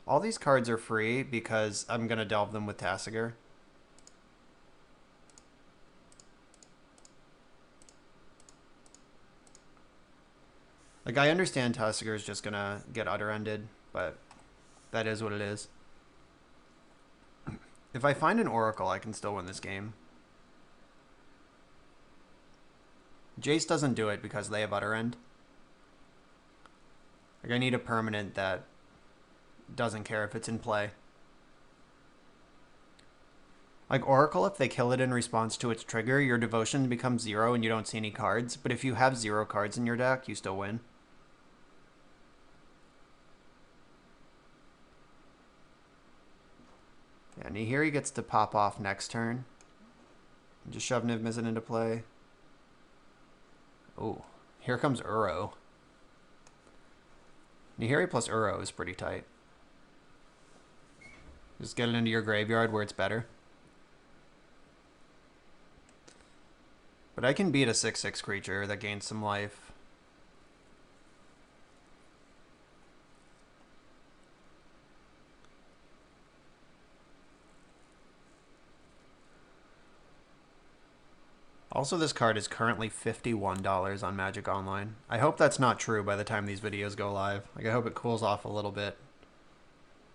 All these cards are free because I'm going to delve them with Tasigur. Like, I understand Tasigur is just going to get Utter Ended, but that is what it is. If I find an Oracle, I can still win this game. Jace doesn't do it because they have Utter End. Like, I need a permanent that doesn't care if it's in play. Like Oracle, if they kill it in response to its trigger, your devotion becomes 0 and you don't see any cards. But if you have 0 cards in your deck, you still win. Yeah, Nihiri gets to pop off next turn. Just shove Niv Mizzet into play. Oh, here comes Uro. Nihiri plus Uro is pretty tight. Just get it into your graveyard where it's better. But I can beat a 6/6 creature that gains some life. Also, this card is currently $51 on Magic Online. I hope that's not true by the time these videos go live. Like, I hope it cools off a little bit.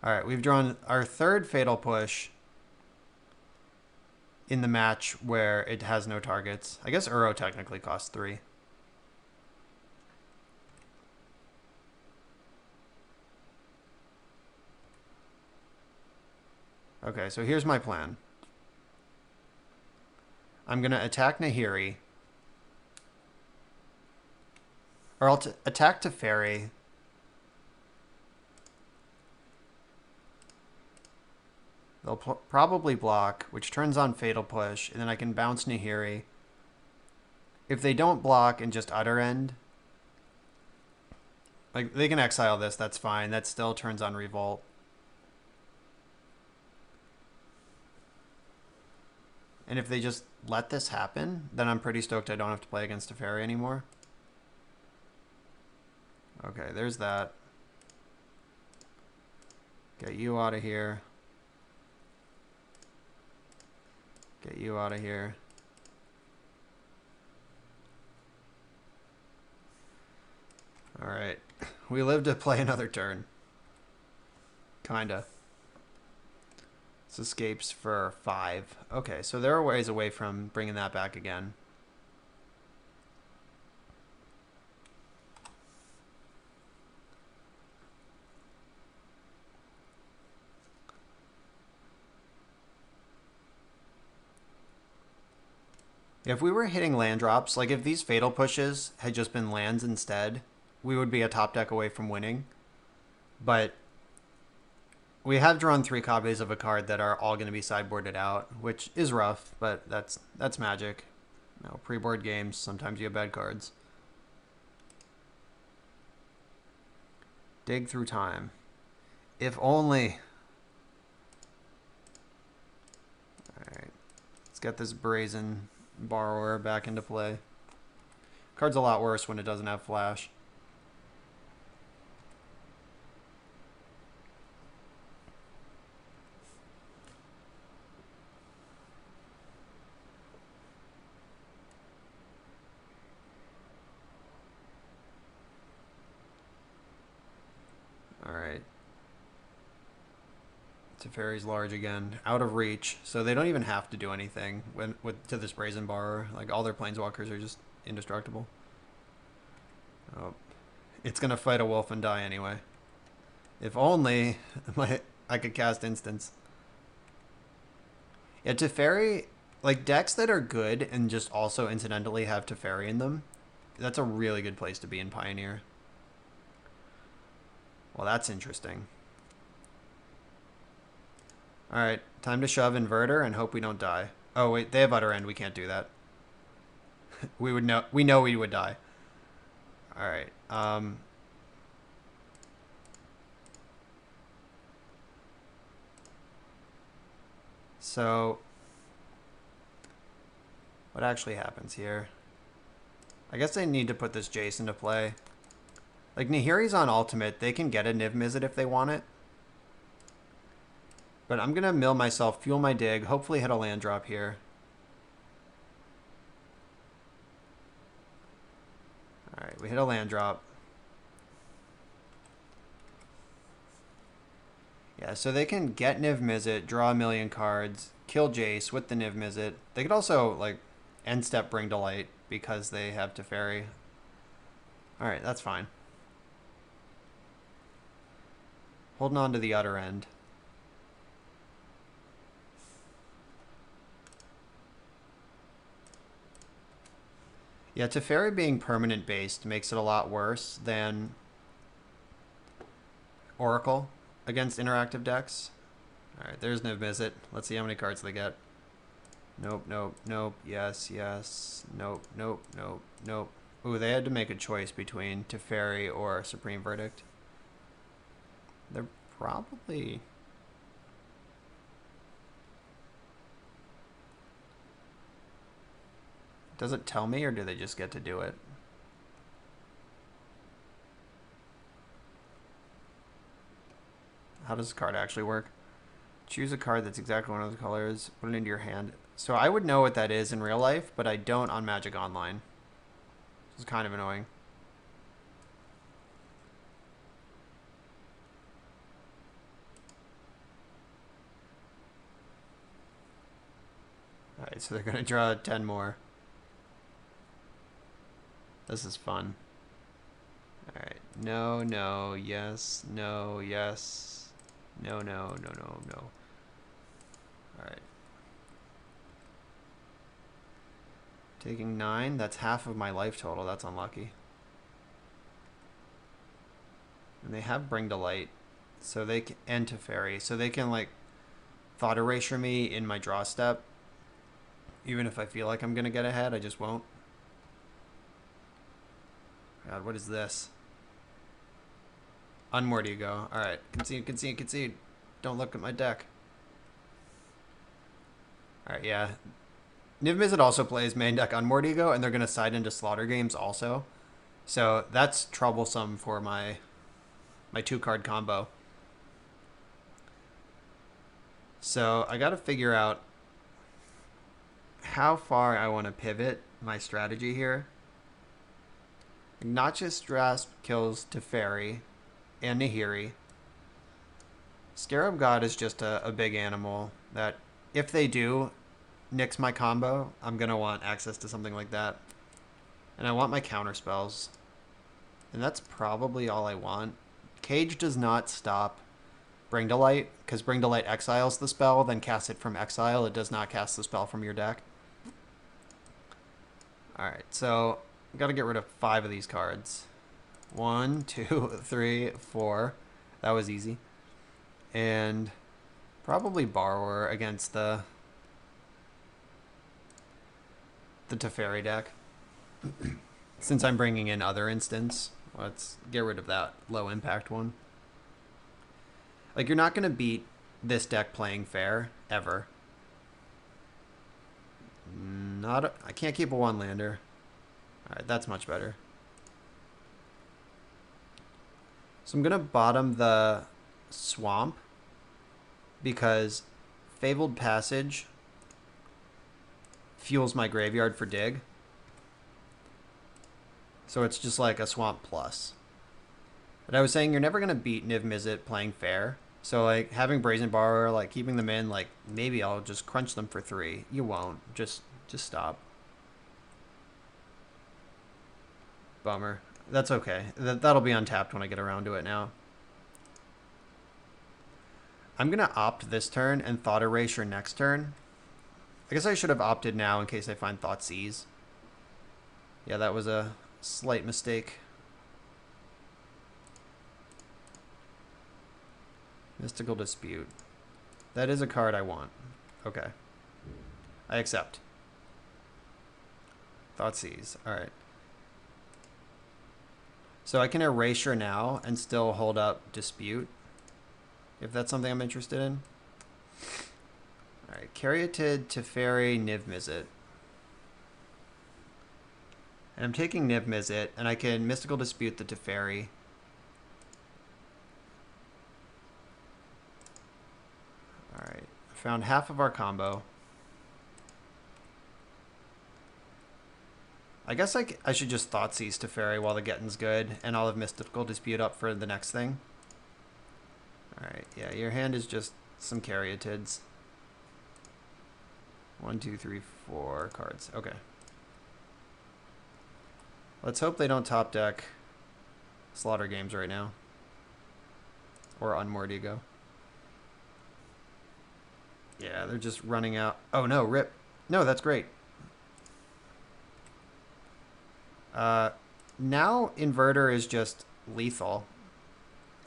Alright, we've drawn our third Fatal Push in the match where it has no targets. I guess Uro technically costs 3. Okay, so here's my plan. I'm going to attack Nahiri. Or I'll attack Teferi. They'll probably block, which turns on Fatal Push, and then I can bounce Nahiri. If they don't block and just Utter End, like, they can exile this, that's fine. That still turns on Revolt. And if they just let this happen, then I'm pretty stoked I don't have to play against Teferi anymore. Okay, there's that. Get you out of here. Get you out of here. Alright. We live to play another turn. Kinda. This escapes for 5. Okay, so there are ways away from bringing that back again. If we were hitting land drops, like if these Fatal Pushes had just been lands instead, we would be a top deck away from winning. But we have drawn 3 copies of a card that are all going to be sideboarded out, which is rough, but that's Magic. You know, pre-board games, sometimes you have bad cards. Dig through time. If only. Alright. Let's get this Brazen Borrower back into play. Card's a lot worse when it doesn't have flash. Alright. Teferi's large again. Out of reach. So they don't even have to do anything to this Brazen Borrower. Like, all their Planeswalkers are just indestructible. Oh. It's going to fight a wolf and die anyway. If only I could cast Instance. Yeah, Teferi, like, decks that are good and just also incidentally have Teferi in them, that's a really good place to be in Pioneer. Well, that's interesting. Alright, time to shove Inverter and hope we don't die. Oh, wait, they have Utter End. We can't do that. We know we would die. Alright, so what actually happens here? I guess they need to put this Jace into play. Like, Nahiri's on ultimate. They can get a Niv Mizzet if they want it. But I'm going to mill myself, fuel my dig, hopefully hit a land drop here. Alright, we hit a land drop. Yeah, so they can get Niv Mizzet, draw a million cards, kill Jace with the Niv Mizzet. They could also, like, end step Bring to Light because they have Teferi. Alright, that's fine. Holding on to the other end. Yeah, Teferi being permanent based makes it a lot worse than Oracle against interactive decks. Alright, there's Niv Mizzet. Let's see how many cards they get. Nope, nope, nope. Yes, yes. Nope, nope, nope, nope. Ooh, they had to make a choice between Teferi or Supreme Verdict. They're probably... Does it tell me, or do they just get to do it? How does this card actually work? Choose a card that's exactly one of the colors, put it into your hand. So I would know what that is in real life, but I don't on Magic Online. This is kind of annoying. Alright, so they're going to draw 10 more. This is fun. Alright, no, no, yes, no, yes, no, no, no, no, no. Alright. Taking 9, that's half of my life total, that's unlucky. And they have Bring to Light, so they can, and Teferi, so they can, like, Thought Erasure me in my draw step. Even if I feel like I'm going to get ahead, I just won't. God, what is this? Unmortigo. Alright, concede, concede, concede. Don't look at my deck. Alright, yeah. Niv Mizzet also plays main deck Unmortigo, and they're going to side into Slaughter Games also. So that's troublesome for my 2-card combo. So I got to figure out how far I want to pivot my strategy here. Noxious Grasp kills Teferi and Nahiri. Scarab God is just a big animal that, if they do nix my combo, I'm going to want access to something like that. And I want my counter spells. And that's probably all I want. Cage does not stop Bring to Light, because Bring to Light exiles the spell, then casts it from exile. It does not cast the spell from your deck. Alright, so I've got to get rid of 5 of these cards. 1, 2, 3, 4. That was easy. And probably Borrower against the Teferi deck. Since I'm bringing in other instants, let's get rid of that low impact one. Like, you're not going to beat this deck playing fair, ever. I can't keep a 1-lander. Alright, that's much better. So I'm going to bottom the Swamp, because Fabled Passage fuels my graveyard for Dig. So it's just like a Swamp plus. But I was saying you're never going to beat Niv Mizzet playing fair. So, like, having Brazen Borrower, like, keeping them in, like, maybe I'll just crunch them for 3. You won't. Just stop. Bummer. That's okay. That'll be untapped when I get around to it now. I'm going to opt this turn and Thought Erasure next turn. I guess I should have opted now in case I find Thoughtseize. Yeah, that was a slight mistake. Mystical Dispute. That is a card I want. Okay. I accept. Thoughtseize. Alright. So I can Erasure now and still hold up Dispute, if that's something I'm interested in. Alright. Caryatid, Teferi, Niv Mizzet. And I'm taking Niv Mizzet, and I can Mystical Dispute the Teferi. Alright, found half of our combo. I guess I should just Thoughtseize Teferi while the getting's good, and I'll have Mystical Dispute up for the next thing. Alright, yeah, your hand is just some caryatids. 1, 2, 3, 4 cards. Okay. Let's hope they don't top deck Slaughter Games right now. Or Unmoored Ego. Yeah, they're just running out. Oh no, rip. No, that's great. Now Inverter is just lethal.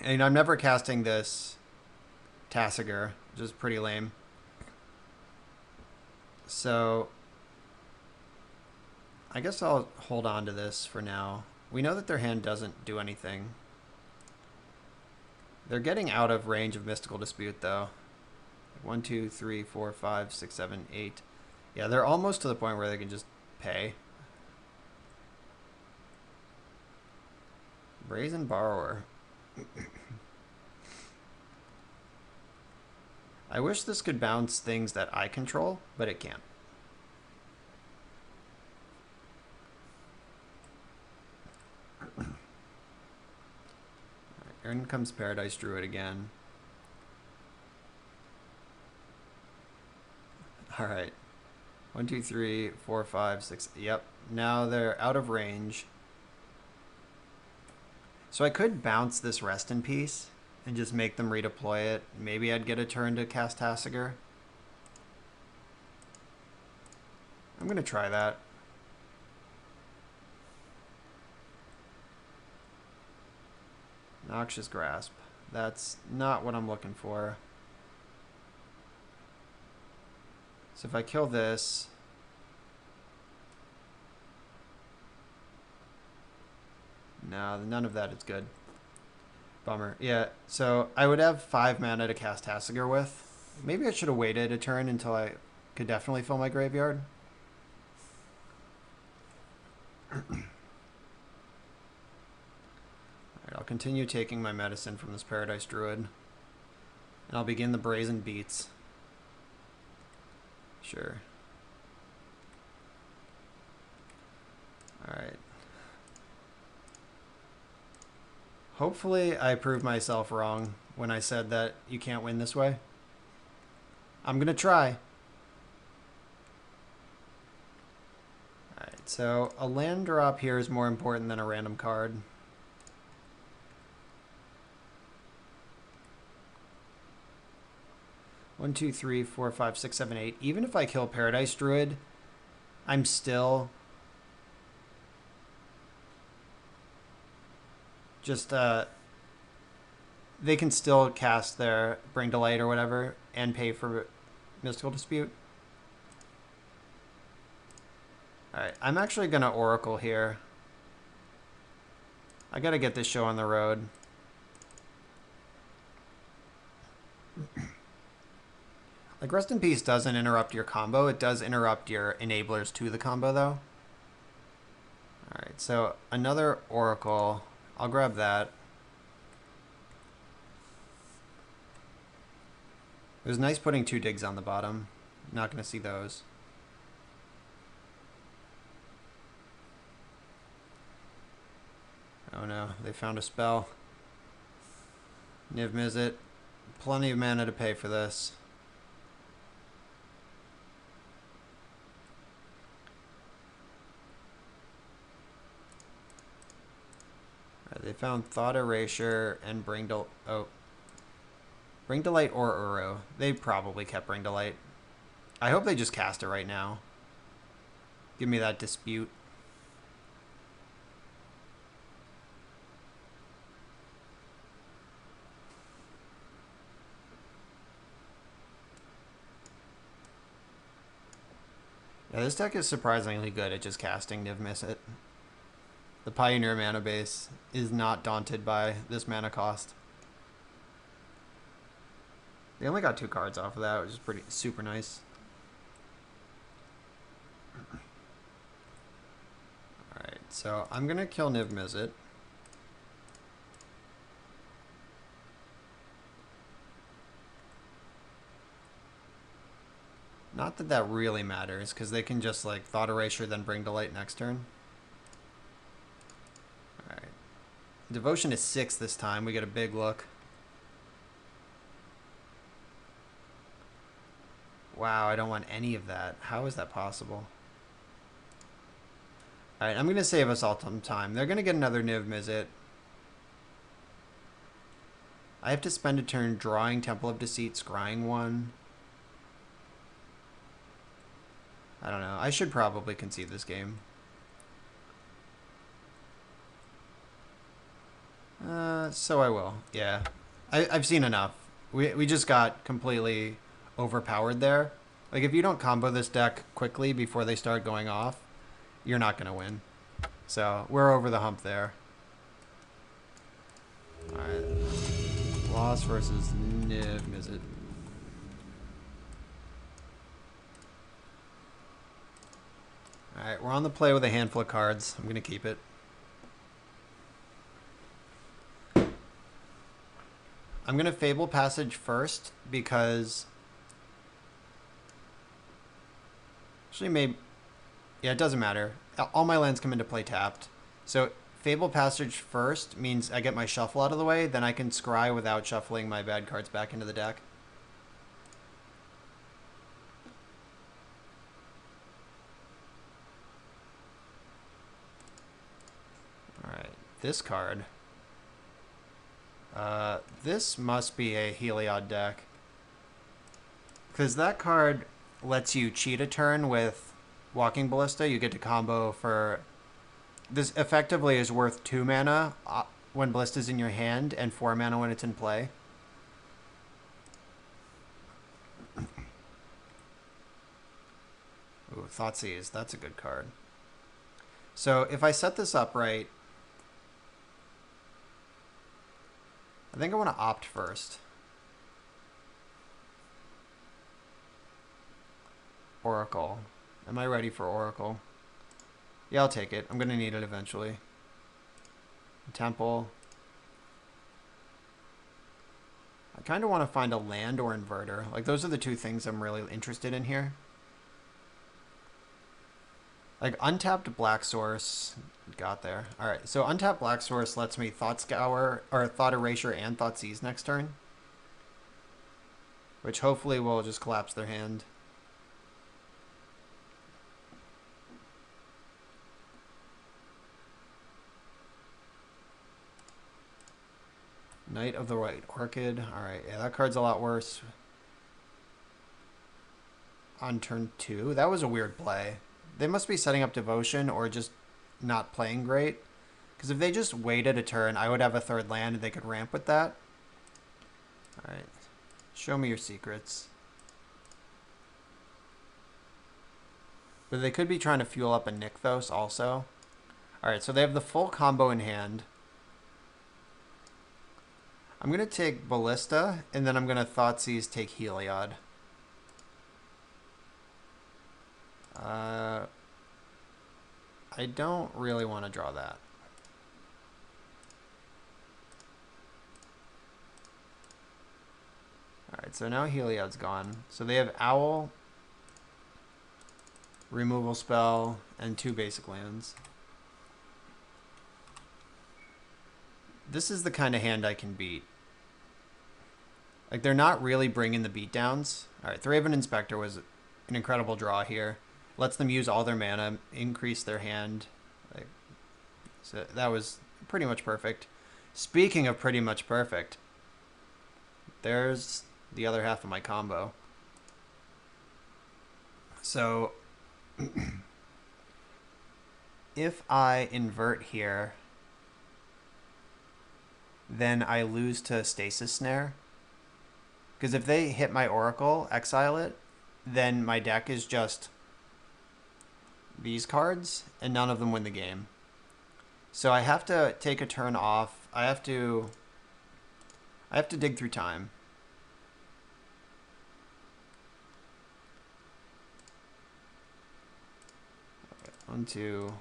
And I'm never casting this Tasigur, which is pretty lame. So I guess I'll hold on to this for now. We know that their hand doesn't do anything. They're getting out of range of Mystical Dispute, though. 1, 2, 3, 4, 5, 6, 7, 8. Yeah, they're almost to the point where they can just pay. Brazen Borrower. I wish this could bounce things that I control, but it can't. In comes Paradise Druid again. Alright. 1, 2, 3, 4, 5, 6. Yep. Now they're out of range. So I could bounce this Rest in Peace and just make them redeploy it. Maybe I'd get a turn to cast Tasigur. I'm going to try that. Noxious Grasp. That's not what I'm looking for. So if I kill this... No, none of that is good. Bummer. Yeah, so I would have 5 mana to cast Tasigur with. Maybe I should have waited a turn until I could definitely fill my graveyard. Alright, I'll continue taking my medicine from this Paradise Druid. And I'll begin the Brazen Beats. Sure. Alright. Hopefully I proved myself wrong when I said that you can't win this way. I'm going to try. Alright, so a land drop here is more important than a random card. One, two, three, four, five, six, seven, eight. Even if I kill Paradise Druid, I'm still... just, they can still cast their Bring to Light or whatever and pay for Mystical Dispute. Alright, I'm actually going to Oracle here. I got to get this show on the road. Like, Rest in Peace doesn't interrupt your combo. It does interrupt your enablers to the combo, though. Alright, so another Oracle. I'll grab that. It was nice putting 2 digs on the bottom. Not going to see those. Oh no, they found a spell. Niv Mizzet. Plenty of mana to pay for this. They found Thought Erasure and Bring to... Oh. Bring to Light or Uro. They probably kept Bring to Light. I hope they just cast it right now. Give me that Dispute. Yeah, this deck is surprisingly good at just casting Niv Mizzet. The Pioneer mana base is not daunted by this mana cost. They only got 2 cards off of that, which is pretty super nice. Alright, so I'm going to kill Niv Mizzet. Not that that really matters, because they can just like Thought Erasure, then Bring to Light next turn. Alright. Devotion is 6 this time. We get a big look. Wow, I don't want any of that. How is that possible? Alright, I'm going to save us all some time. They're going to get another Niv Mizzet. I have to spend a turn drawing Temple of Deceit, scrying one. I don't know. I should probably concede this game. So I will. Yeah. I've seen enough. We just got completely overpowered there. Like, if you don't combo this deck quickly before they start going off, you're not going to win. So, we're over the hump there. Alright. Loss versus Niv Mizzet. Alright, we're on the play with a handful of cards. I'm going to keep it. I'm going to Fable Passage first because... Actually, maybe... Yeah, it doesn't matter. All my lands come into play tapped. So, Fable Passage first means I get my shuffle out of the way, then I can scry without shuffling my bad cards back into the deck. Alright, this card. This must be a Heliod deck. Because that card lets you cheat a turn with Walking Ballista. You get to combo for... This effectively is worth 2 mana when Ballista's in your hand and 4 mana when it's in play. Ooh, Thoughtseize. That's a good card. So if I set this up right... I think I want to opt first. Oracle. Am I ready for Oracle? Yeah, I'll take it. I'm going to need it eventually. Temple. I kind of want to find a land or inverter. Like, those are the two things I'm really interested in here. Like, untapped Black Source. Got there. Alright, so untapped Black Source lets me Thought Scour, or Thought Erasure and Thoughtseize next turn. Which hopefully will just collapse their hand. Knight of the White Orchid. Alright, yeah, that card's a lot worse. On turn 2. That was a weird play. They must be setting up Devotion or just not playing great. Because if they just waited a turn, I would have a third land and they could ramp with that. Alright. Show me your secrets. But they could be trying to fuel up a Nykthos also. Alright, so they have the full combo in hand. I'm going to take Ballista, and then I'm going to Thoughtseize, take Heliod. I don't really want to draw that. Alright, so now Heliod's gone. So they have Owl, removal spell, and 2 basic lands. This is the kind of hand I can beat. Like, they're not really bringing the beatdowns. Alright, Thraven Inspector was an incredible draw here. Lets them use all their mana, increase their hand. Like, so that was pretty much perfect. Speaking of pretty much perfect, there's the other half of my combo. So, if I invert here, then I lose to Stasis Snare. Because if they hit my Oracle, exile it, then my deck is just these cards, and none of them win the game. So I have to take a turn off. I have to dig through time. Okay, 1, 2,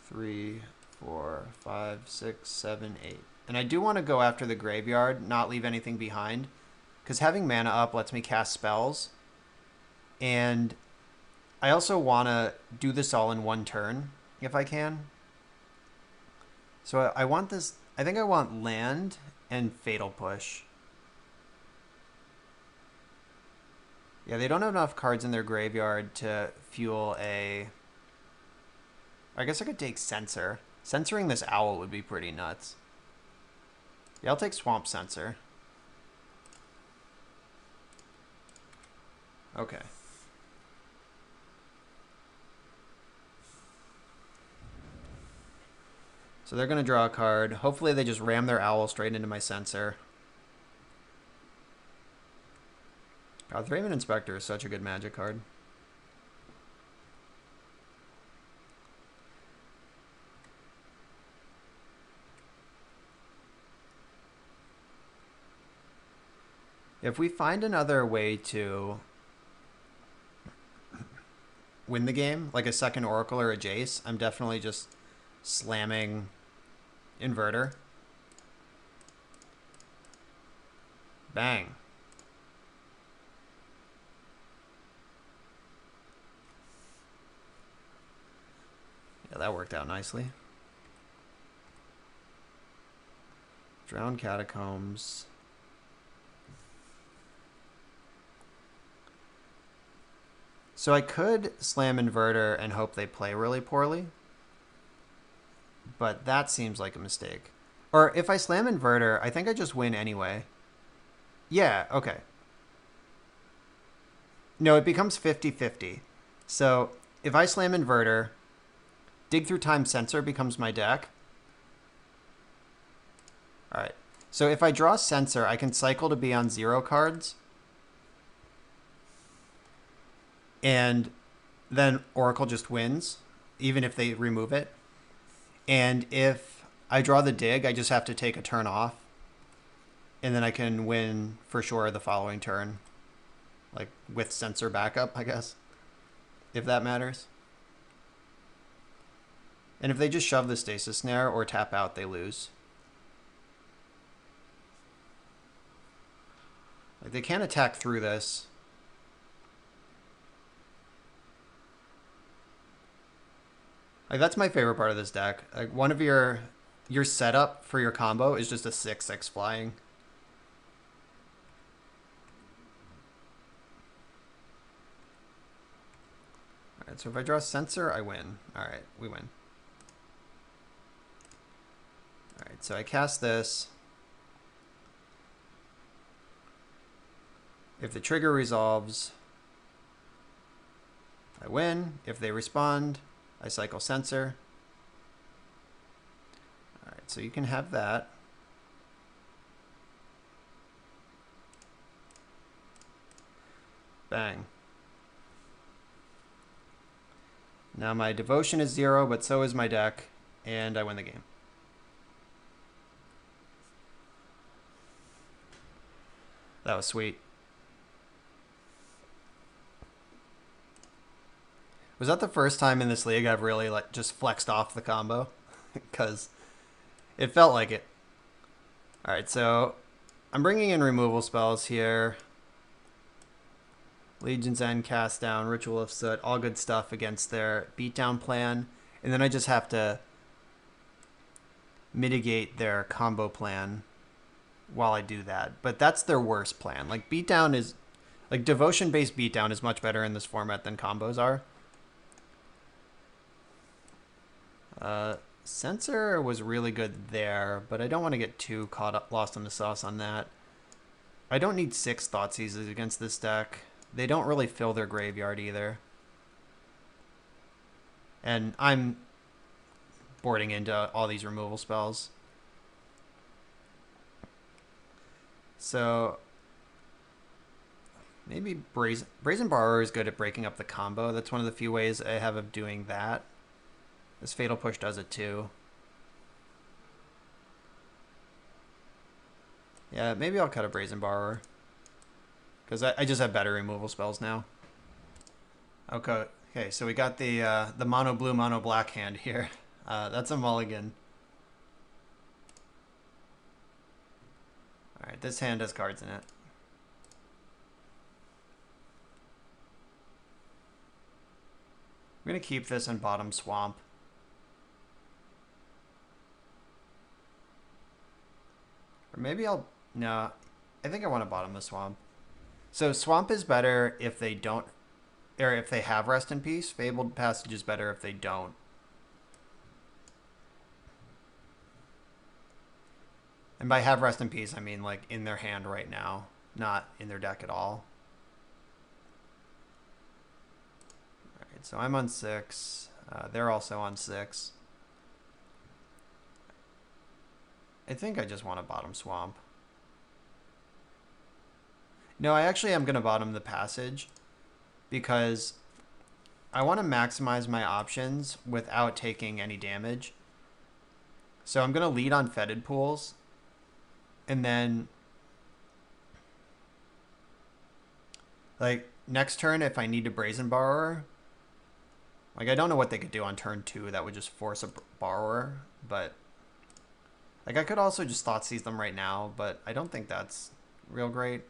3, 4, 5, 6, 7, 8. And I do want to go after the graveyard, not leave anything behind. Because having mana up lets me cast spells. And I also want to do this all in one turn, if I can. So I want this... I think I want land and Fatal Push. Yeah, they don't have enough cards in their graveyard to fuel a... I guess I could take Censor. Censoring this Owl would be pretty nuts. Yeah, I'll take Swamp Censor. Okay. So they're going to draw a card. Hopefully they just ram their Owl straight into my Censor. God, Thraven Inspector is such a good Magic card. If we find another way to win the game, like a second Oracle or a Jace, I'm definitely just slamming Inverter. Bang. Yeah, that worked out nicely. Drowned Catacombs. So I could slam Inverter and hope they play really poorly, but that seems like a mistake. Or if I slam Inverter, I think I just win anyway. Yeah, okay. No, it becomes 50-50. So if I slam Inverter, Dig Through Time Censor becomes my deck. All right. So if I draw Censor, I can cycle to be on 0 cards. And then Oracle just wins, even if they remove it. And if I draw the Dig, I just have to take a turn off. And then I can win for sure the following turn. Like with Censor backup, I guess. If that matters. And if they just shove the Stasis Snare or tap out, they lose. Like they can't attack through this. Like that's my favorite part of this deck. Like one of your setup for your combo is just a 6/6 flying. Alright, so if I draw Censor, I win. Alright, we win. Alright, so I cast this. If the trigger resolves, I win. If they respond, I cycle Censor. Alright, so you can have that. Bang. Now my devotion is 0, but so is my deck, and I win the game. That was sweet. Was that the first time in this league I've really like just flexed off the combo? Because it felt like it. Alright, so I'm bringing in removal spells here. Legion's End, Cast Down, Ritual of Soot, all good stuff against their beatdown plan. And then I just have to mitigate their combo plan while I do that. But that's their worst plan. Like beatdown is, like devotion-based beatdown is much better in this format than combos are. Censor was really good there, but I don't want to get too caught up, lost in the sauce on that. I don't need 6 Thoughtseizes against this deck. They don't really fill their graveyard either. And I'm boarding into all these removal spells. So maybe Brazen Borrower is good at breaking up the combo. That's one of the few ways I have of doing that. This Fatal Push does it too. Yeah, maybe I'll cut a Brazen Borrower. Because I just have better removal spells now. Okay, so we got the mono blue, mono black hand here. That's a mulligan. Alright, this hand has cards in it. I'm going to keep this in bottom swamp. Or maybe I'll... No, I think I want to bottom the swamp. So Swamp is better if they don't, or if they have Rest in Peace. Fabled Passage is better if they don't. And by have Rest in Peace, I mean like in their hand right now, not in their deck at all. All right, so I'm on 6. They're also on 6. I think I just want to bottom Swamp. No, I actually am going to bottom the Passage because I want to maximize my options without taking any damage. So I'm going to lead on Fetid Pools. And then, like, next turn, if I need to Brazen Borrower, like, I don't know what they could do on turn 2 that would just force a Borrower, but, like, I could also just Thoughtseize them right now, but I don't think that's real great.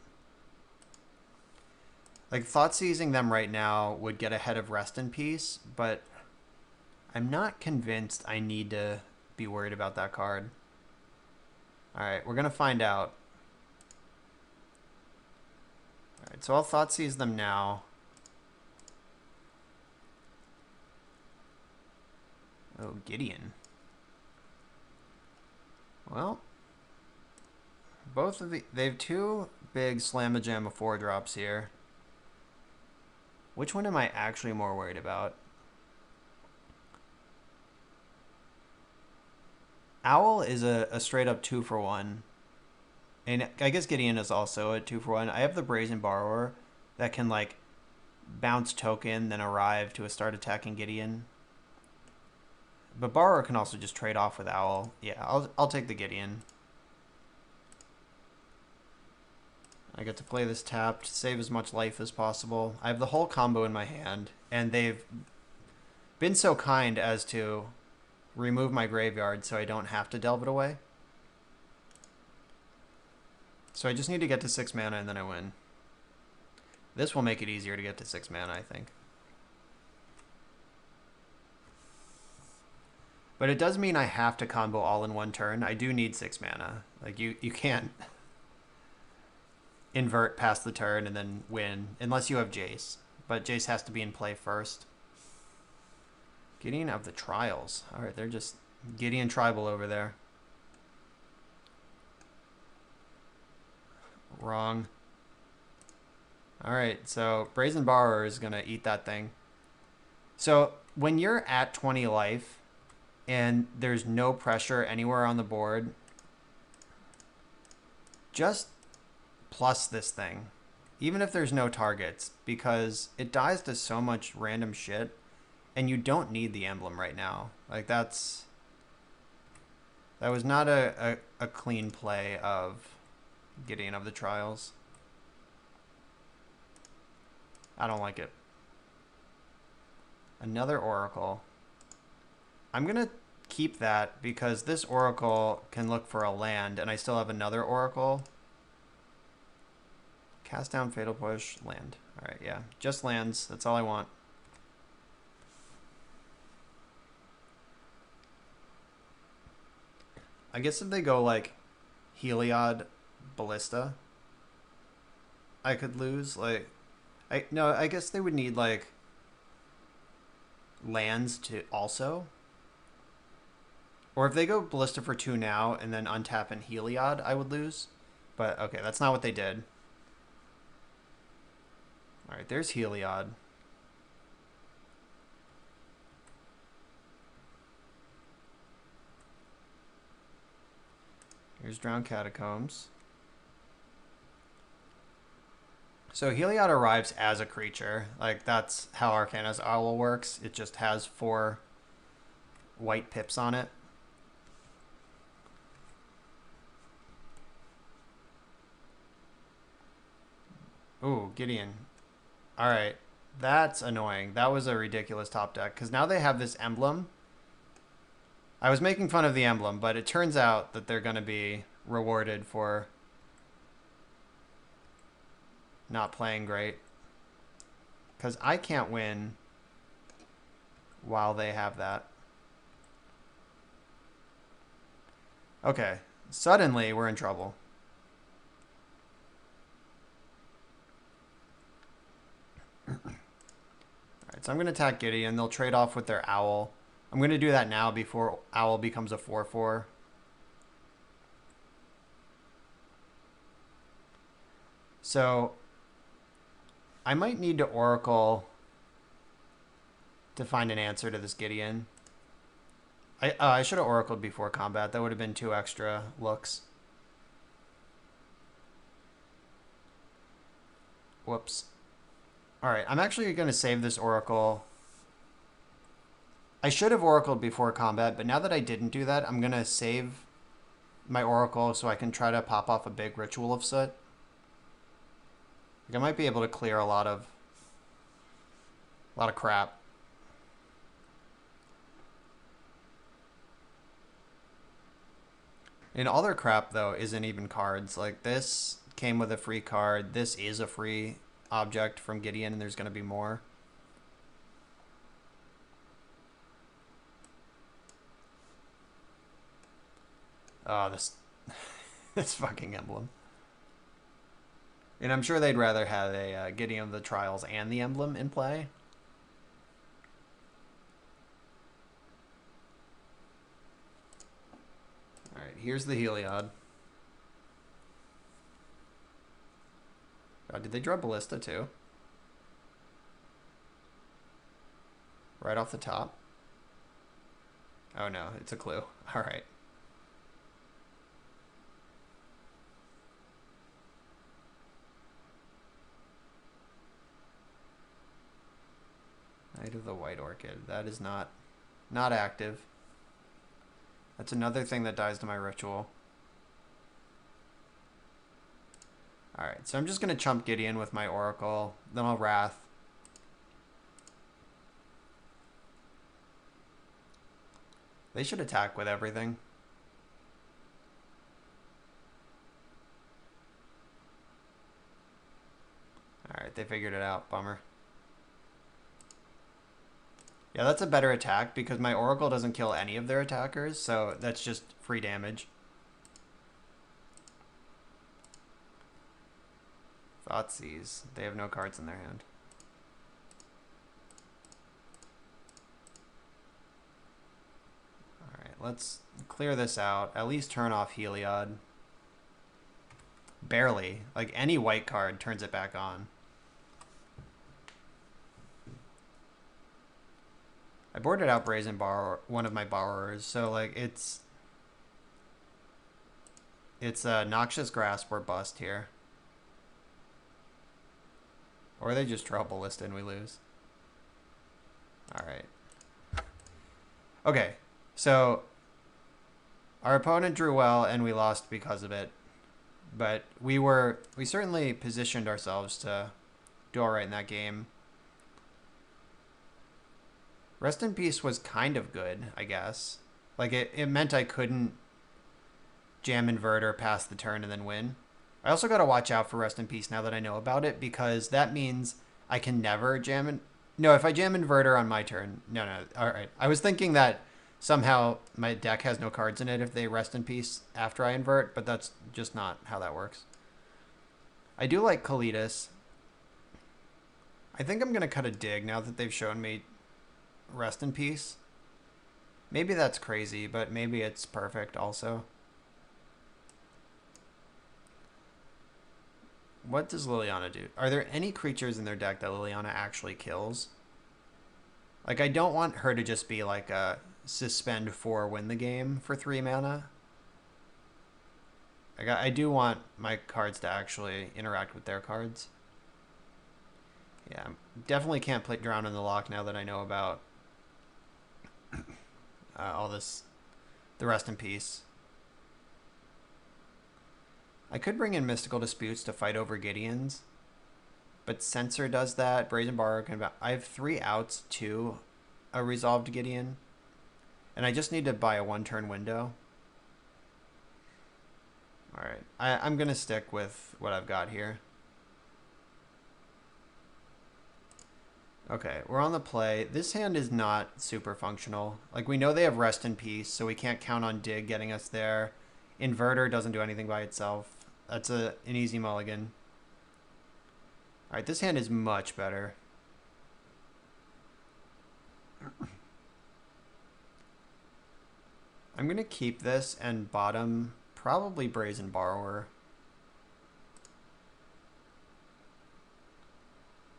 Like, Thoughtseizing them right now would get ahead of Rest in Peace, but I'm not convinced I need to be worried about that card. Alright, we're going to find out. Alright, so I'll Thoughtseize them now. Oh, Gideon. Well, both of they have 2 big Slamma-Jamma 4-drops here. Which one am I actually more worried about? Owl is a straight up 2-for-1. And I guess Gideon is also a 2-for-1. I have the Brazen Borrower that can like bounce token, then arrive to a start attacking Gideon. But Borrower can also just trade off with Owl. Yeah, I'll take the Gideon. I get to play this tapped, save as much life as possible. I have the whole combo in my hand, and they've been so kind as to remove my graveyard so I don't have to delve it away. So I just need to get to 6 mana and then I win. This will make it easier to get to 6 mana, I think. But it does mean I have to combo all in one turn. I do need 6 mana. Like, you can't invert past the turn and then win, unless you have Jace. But Jace has to be in play first. Gideon of the Trials. Alright, they're just Gideon Tribal over there. Wrong. Alright, so Brazen Borrower is going to eat that thing. So when you're at 20 life and there's no pressure anywhere on the board, just plus this thing, even if there's no targets, because it dies to so much random shit, and you don't need the emblem right now. Like, that was not a clean play of Gideon of the Trials. I don't like it. Another Oracle. I'm gonna keep that because this Oracle can look for a land, and I still have another Oracle. Cast down, Fatal Push, land. Alright, yeah. Just lands. That's all I want. I guess if they go, like, Heliod, Ballista, I could lose. Like, I guess they would need, like, lands to also. Or if they go Ballista for 2 now and then untap and Heliod, I would lose. But, okay, that's not what they did. Alright, there's Heliod. Here's Drowned Catacombs. So Heliod arrives as a creature. Like, that's how Arcana's Owl works. It just has 4 white pips on it. Ooh, Gideon. Alright, that's annoying. That was a ridiculous top deck, because now they have this emblem. I was making fun of the emblem, but it turns out that they're going to be rewarded for not playing great. Because I can't win while they have that. Okay, suddenly we're in trouble. Alright, so I'm going to attack Gideon. They'll trade off with their Owl. I'm going to do that now before Owl becomes a 4/4. So I might need to Oracle to find an answer to this Gideon. I should have Oracled before combat. That would have been 2 extra looks. Whoops. Alright, I'm actually going to save this Oracle. I should have Oracled before combat, but now that I didn't do that, I'm going to save my Oracle so I can try to pop off a big Ritual of Soot. Like, I might be able to clear a lot of crap. And all their crap, though, isn't even cards. Like, this came with a free card. This is a free object from Gideon, and there's going to be more. Oh, this fucking emblem. And I'm sure they'd rather have a Gideon of the Trials and the emblem in play. Alright, here's the Heliod. Oh, did they draw Ballista too? Right off the top? Oh no, it's a clue. Alright. Knight of the White Orchid. That is not active. That's another thing that dies to my ritual. Alright, so I'm just going to chump Gideon with my Oracle. Then I'll Wrath. They should attack with everything. Alright, they figured it out. Bummer. Yeah, that's a better attack because my Oracle doesn't kill any of their attackers, so that's just free damage. Thoughtseize. They have no cards in their hand. Alright, let's clear this out. At least turn off Heliod. Barely. Like, any white card turns it back on. I boarded out Brazen Borrower, one of my borrowers, so like it's a Noxious Grasp or bust here. Or they just draw Ballista and we lose. Alright. Okay, so our opponent drew well and we lost because of it. But we certainly positioned ourselves to do alright in that game. Rest in Peace was kind of good, I guess. Like, it meant I couldn't jam Inverter past the turn and then win. I also got to watch out for Rest in Peace now that I know about it, because that means I can never jam... No, if I jam Inverter on my turn... No. Alright. I was thinking that somehow my deck has no cards in it if they Rest in Peace after I invert, but that's just not how that works. I do like Kalidas. I think I'm going to cut a dig now that they've shown me Rest in Peace. Maybe that's crazy, but maybe it's perfect also. What does Liliana do? Are there any creatures in their deck that Liliana actually kills? Like, I don't want her to just be like a suspend 4 win the game for 3 mana. Like, I do want my cards to actually interact with their cards. Yeah, definitely can't play Drown in the Loch now that I know about all this, the Rest in Peace. I could bring in Mystical Disputes to fight over Gideons, but Censor does that. Brazen Borrower can... I have 3 outs to a resolved Gideon, and I just need to buy a 1-turn window. Alright, I'm going to stick with what I've got here. Okay, we're on the play. This hand is not super functional. Like, we know they have Rest in Peace, so we can't count on Dig getting us there. Inverter doesn't do anything by itself. That's an easy mulligan. Alright, this hand is much better. I'm going to keep this and bottom probably Brazen Borrower.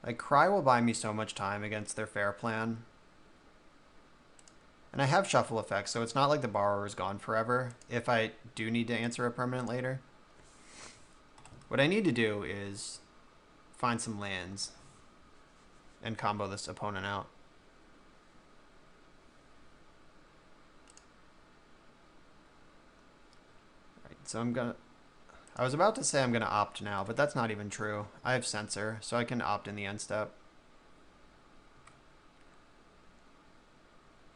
Like, Cry will buy me so much time against their fair plan. And I have shuffle effects, so it's not like the Borrower is gone forever if I do need to answer a permanent later. What I need to do is find some lands and combo this opponent out. Right, so I was about to say I'm gonna opt now, but that's not even true. I have Censor, so I can opt in the end step.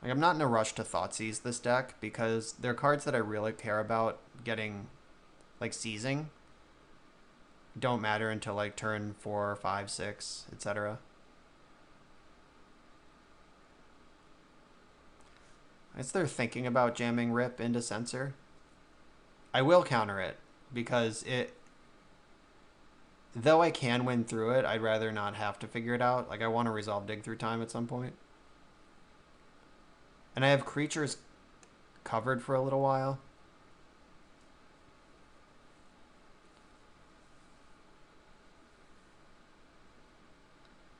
Like, I'm not in a rush to Thoughtseize this deck because they're cards that I really care about getting, like, seizing. Don't matter until like turn 4, 5, 6, etc. As they're thinking about jamming Rip into Censor, I will counter it because though I can win through it, I'd rather not have to figure it out. Like, I want to resolve Dig Through Time at some point. And I have creatures covered for a little while.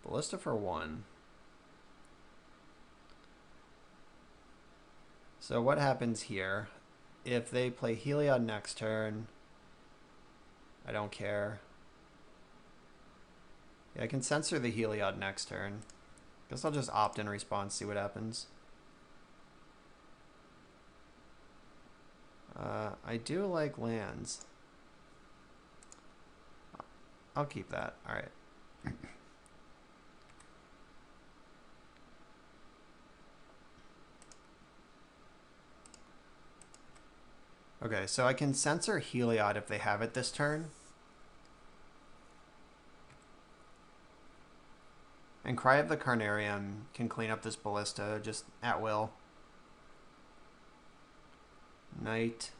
Ballista for 1. So what happens here? If they play Heliod next turn, I don't care. Yeah, I can Censor the Heliod next turn. Guess I'll just opt in response, see what happens. I do like lands. I'll keep that. All right. Okay, so I can Censor Heliod if they have it this turn. And Cry of the Carnarium can clean up this Ballista just at will. Knight.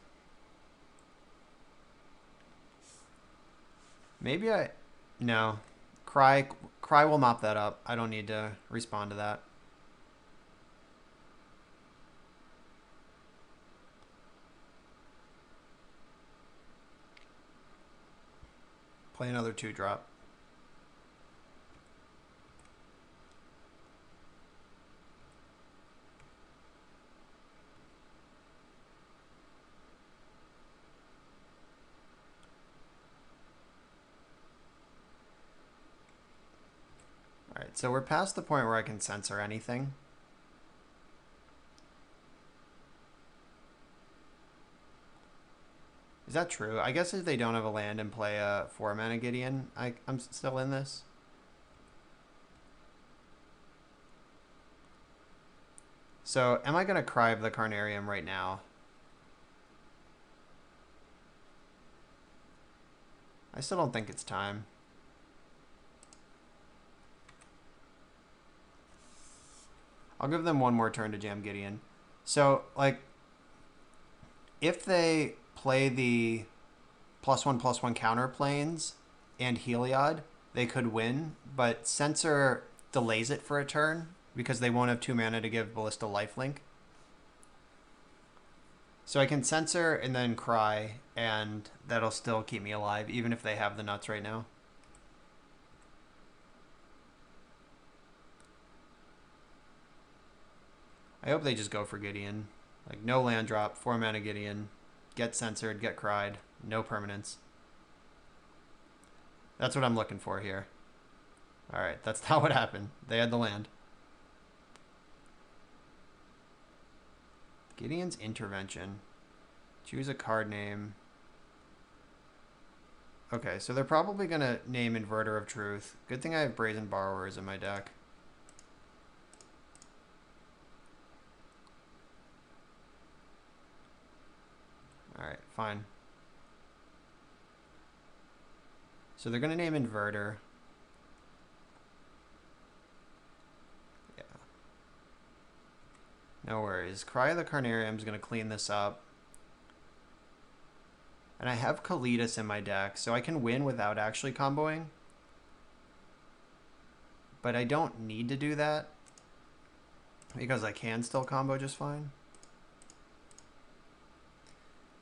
Maybe no. Cry will mop that up. I don't need to respond to that. Play another 2-drop. Alright, so we're past the point where I can Censor anything. Is that true? I guess if they don't have a land and play a 4-mana Gideon, I'm still in this. So, am I going to Cry of the Carnarium right now? I still don't think it's time. I'll give them one more turn to jam Gideon. So, like, if they play the +1/+1 counter planes and Heliod, they could win, but Censor delays it for a turn because they won't have 2 mana to give Ballista lifelink. So I can Censor and then Cry, and that'll still keep me alive, even if they have the nuts right now. I hope they just go for Gideon. Like, no land drop, 4-mana Gideon, get Censored, get Cried, no permanence. That's what I'm looking for here. Alright, that's not what happened. They had the land. Gideon's Intervention. Choose a card name. Okay, so they're probably going to name Inverter of Truth. Good thing I have Brazen Borrowers in my deck. Alright, fine. So they're going to name Inverter. Yeah. No worries. Cry of the Carnarium is going to clean this up. And I have Kalitas in my deck, so I can win without actually comboing. But I don't need to do that. Because I can still combo just fine.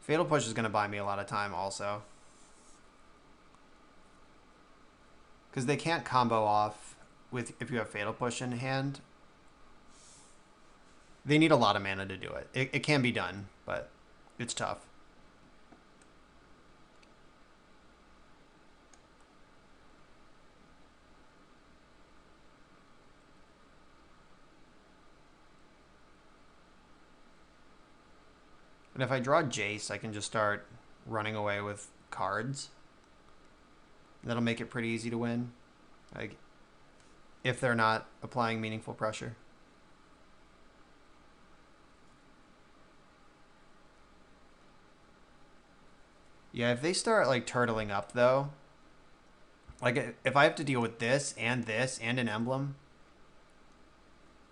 Fatal Push is going to buy me a lot of time also. Because they can't combo off with if you have Fatal Push in hand. They need a lot of mana to do it. It can be done, but it's tough. And if I draw Jace, I can just start running away with cards. That'll make it pretty easy to win. Like, if they're not applying meaningful pressure. Yeah, if they start like turtling up though, like if I have to deal with this and an emblem.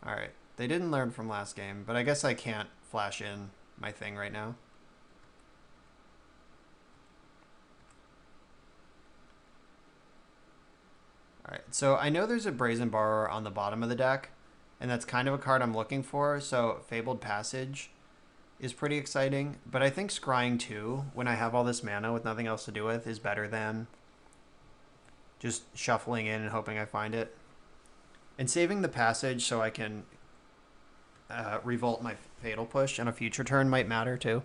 All right, they didn't learn from last game, but I guess I can't flash in my thing right now. All right, so I know there's a Brazen Borrower on the bottom of the deck, and that's kind of a card I'm looking for. So Fabled Passage is pretty exciting, but I think Scrying 2, when I have all this mana with nothing else to do with, is better than just shuffling in and hoping I find it. And saving the passage so I can revolt my Fatal Push on a future turn might matter too.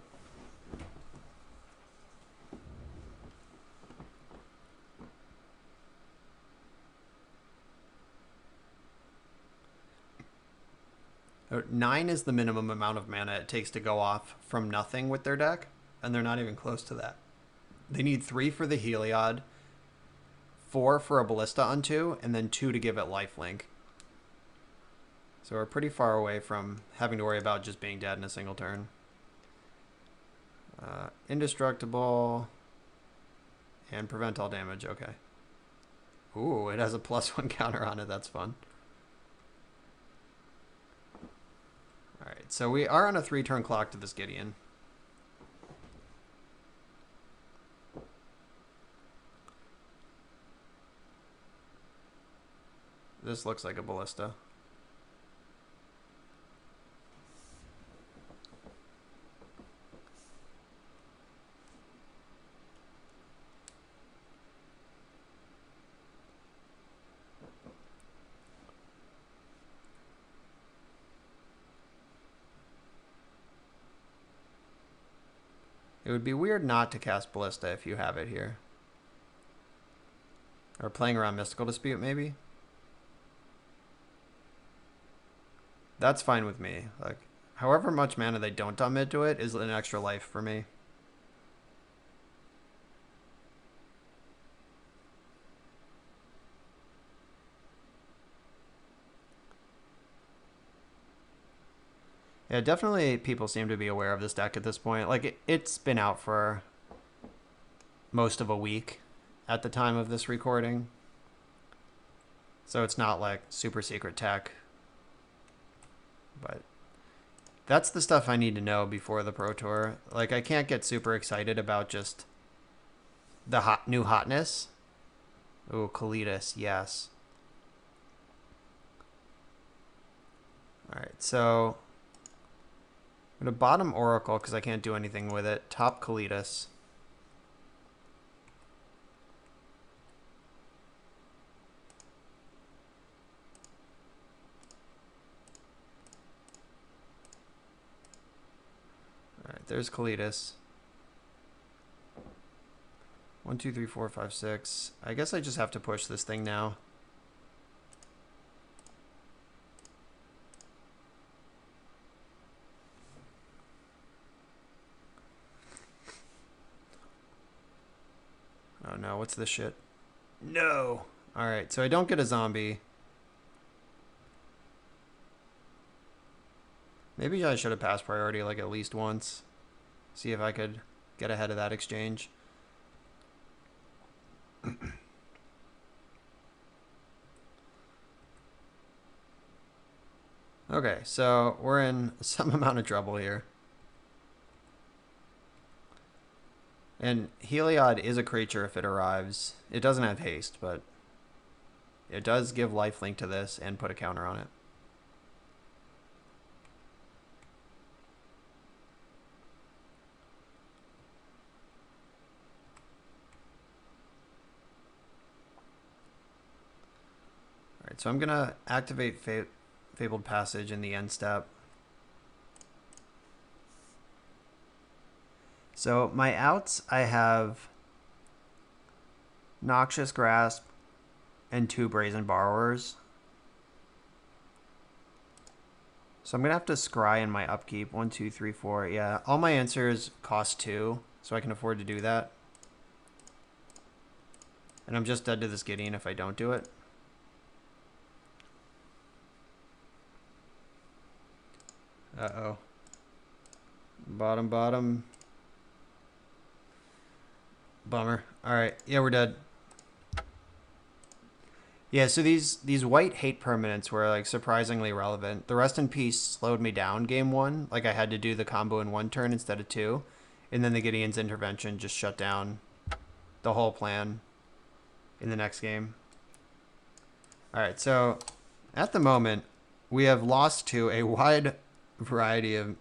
So 9 is the minimum amount of mana it takes to go off from nothing with their deck, and they're not even close to that. They need 3 for the Heliod, 4 for a Ballista on 2, and then 2 to give it lifelink. So we're pretty far away from having to worry about just being dead in a single turn. Indestructible and prevent all damage. Okay. Ooh, it has a +1 counter on it. That's fun. All right, so we are on a 3-turn clock to this Gideon. This looks like a Ballista. It would be weird not to cast Ballista if you have it here. Or playing around Mystical Dispute, maybe? That's fine with me. Like, however much mana they don't dump into it is an extra life for me. Yeah, definitely people seem to be aware of this deck at this point. Like, it's been out for most of a week at the time of this recording. So it's not like super secret tech. But that's the stuff I need to know before the Pro Tour. Like, I can't get super excited about just the new hotness. Oh, Kalidas, yes. All right, so I'm going to bottom Oracle because I can't do anything with it. Top Kalidas. All right, there's Kalidas. 1, 2, 3, 4, 5, 6. I guess I just have to push this thing now. Oh no, what's this shit? No! Alright, so I don't get a zombie. Maybe I should have passed priority like at least once. See if I could get ahead of that exchange. Okay, so we're in some amount of trouble here. And Heliod is a creature if it arrives. It doesn't have haste, but it does give lifelink to this and put a counter on it. Alright, so I'm going to activate Fabled Passage in the end step. So my outs, I have Noxious Grasp and 2 Brazen Borrowers. So I'm going to have to scry in my upkeep. 1, 2, 3, 4. Yeah, all my answers cost 2, so I can afford to do that. And I'm just dead to this Gideon if I don't do it. Uh-oh. Bottom, bottom. Bummer. Alright, yeah, we're dead. Yeah, so these white hate permanents were like surprisingly relevant. The Rest in Peace slowed me down game 1. Like I had to do the combo in 1 turn instead of 2. And then the Gideon's intervention just shut down the whole plan in the next game. Alright, so at the moment, we have lost to a wide variety of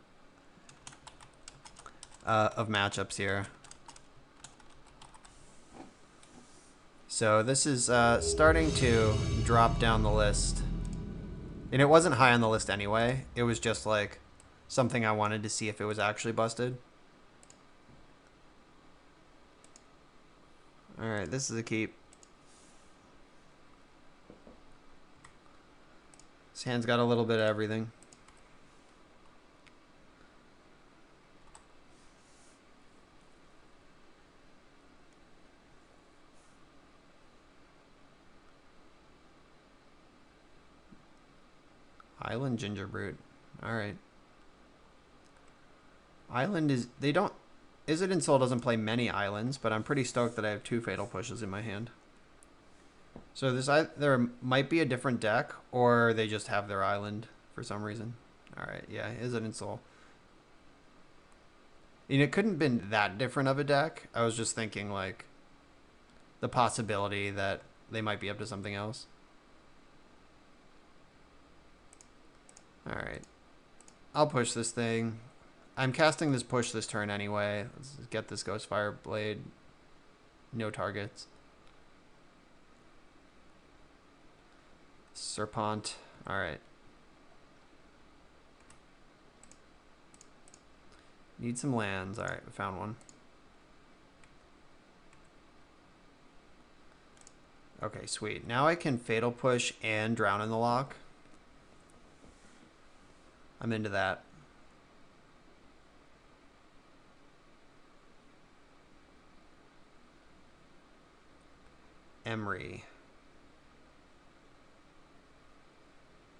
matchups here. So this is starting to drop down the list. And it wasn't high on the list anyway. It was just like something I wanted to see if it was actually busted. Alright, this is a keep. This hand's got a little bit of everything. Island Gingerbrute. Alright. Island is... They don't... Izzet Ensoul doesn't play many islands, but I'm pretty stoked that I have 2 Fatal Pushes in my hand. So this there might be a different deck, or they just have their island for some reason. Alright, yeah, Izzet Ensoul. And it couldn't have been that different of a deck. I was just thinking, like, the possibility that they might be up to something else. Alright. I'll push this thing. I'm casting this push this turn anyway. Let's get this Ghostfire Blade. No targets. Serpent. Alright. Need some lands. Alright, we found one. Okay, sweet. Now I can Fatal Push and Drown in the Lock. I'm into that. Emery.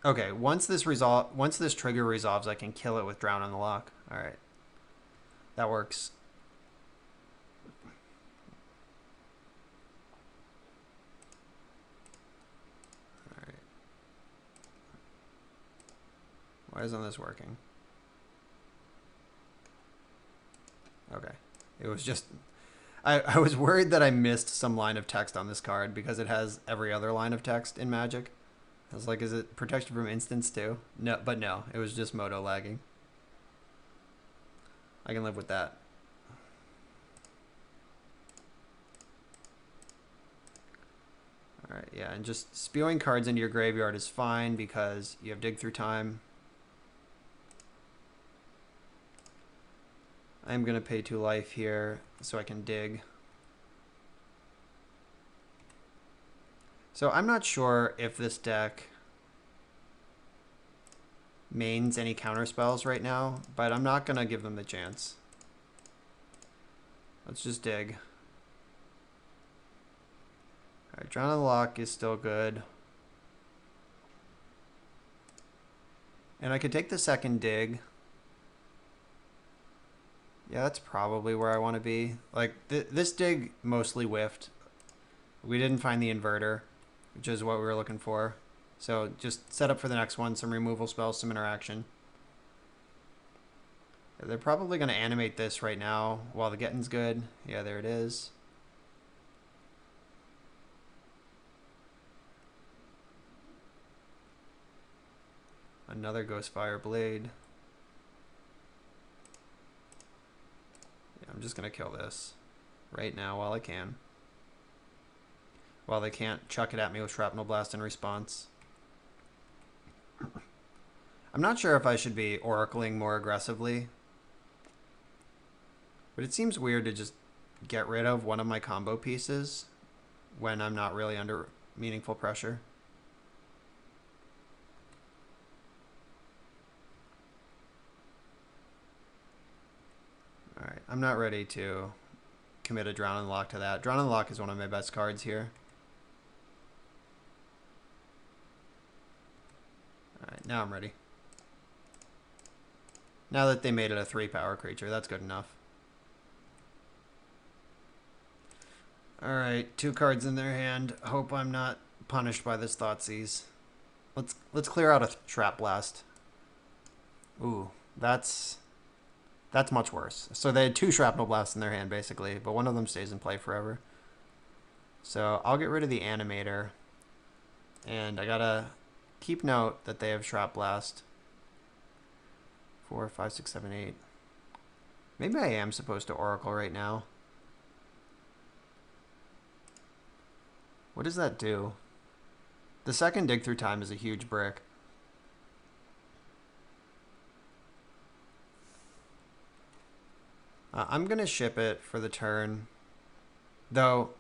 Okay, once this trigger resolves, I can kill it with Drown in the Lock. All right, that works. All right. Why isn't this working? Okay, it was just. I was worried that I missed some line of text on this card because it has every other line of text in Magic. I was like, is it protection from instants too? No, but no, it was just Moto lagging. I can live with that. Alright, yeah, and just spewing cards into your graveyard is fine because you have Dig Through Time. I'm going to pay 2 life here so I can dig. So I'm not sure if this deck mains any counter spells right now, but I'm not going to give them the chance. Let's just dig. Alright, Drown in the Lock is still good. And I could take the second dig. Yeah, that's probably where I want to be. Like, this dig mostly whiffed. We didn't find the Inverter, which is what we were looking for. So just set up for the next one, some removal spells, some interaction. They're probably going to animate this right now while the getting's good. Yeah, there it is. Another Ghostfire Blade. I'm just going to kill this right now while I can. While they can't chuck it at me with Shrapnel Blast in response. I'm not sure if I should be oracling more aggressively, but it seems weird to just get rid of one of my combo pieces when I'm not really under meaningful pressure. Alright, I'm not ready to commit a Drown and Lock to that. Drown and Lock is one of my best cards here. Alright, now I'm ready. Now that they made it a 3-power creature, that's good enough. Alright, 2 cards in their hand. Hope I'm not punished by this Thoughtseize. Let's clear out a Trap Blast. Ooh, that's much worse. So they had 2 Shrapnel Blasts in their hand, basically, but one of them stays in play forever. So I'll get rid of the Animator. And I gotta keep note that they have Shrap Blast. 4, 5, 6, 7, 8. Maybe I am supposed to Oracle right now. What does that do? The second Dig Through Time is a huge brick. I'm going to ship it for the turn. Though,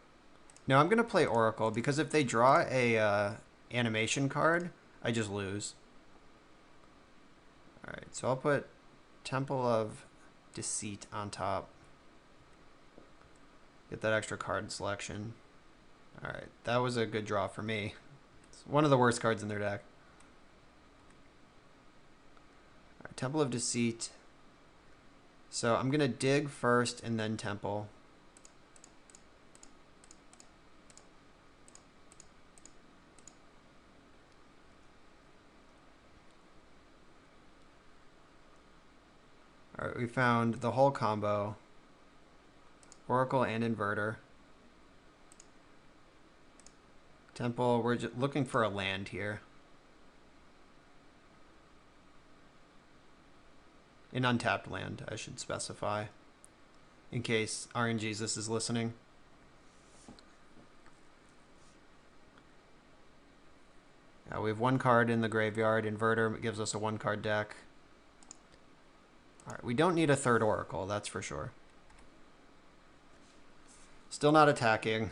no, I'm going to play Oracle, because if they draw a animation card, I just lose. Alright, so I'll put Temple of Deceit on top. Get that extra card selection. Alright, that was a good draw for me. It's one of the worst cards in their deck. Alright, Temple of Deceit. So I'm going to dig first and then Temple. Alright, we found the whole combo. Oracle and Inverter. Temple, we're just looking for a land here. An untapped land, I should specify. In case RNGesus is listening. We have 1 card in the graveyard. Inverter gives us a 1-card deck. Alright, we don't need a 3rd Oracle, that's for sure. Still not attacking.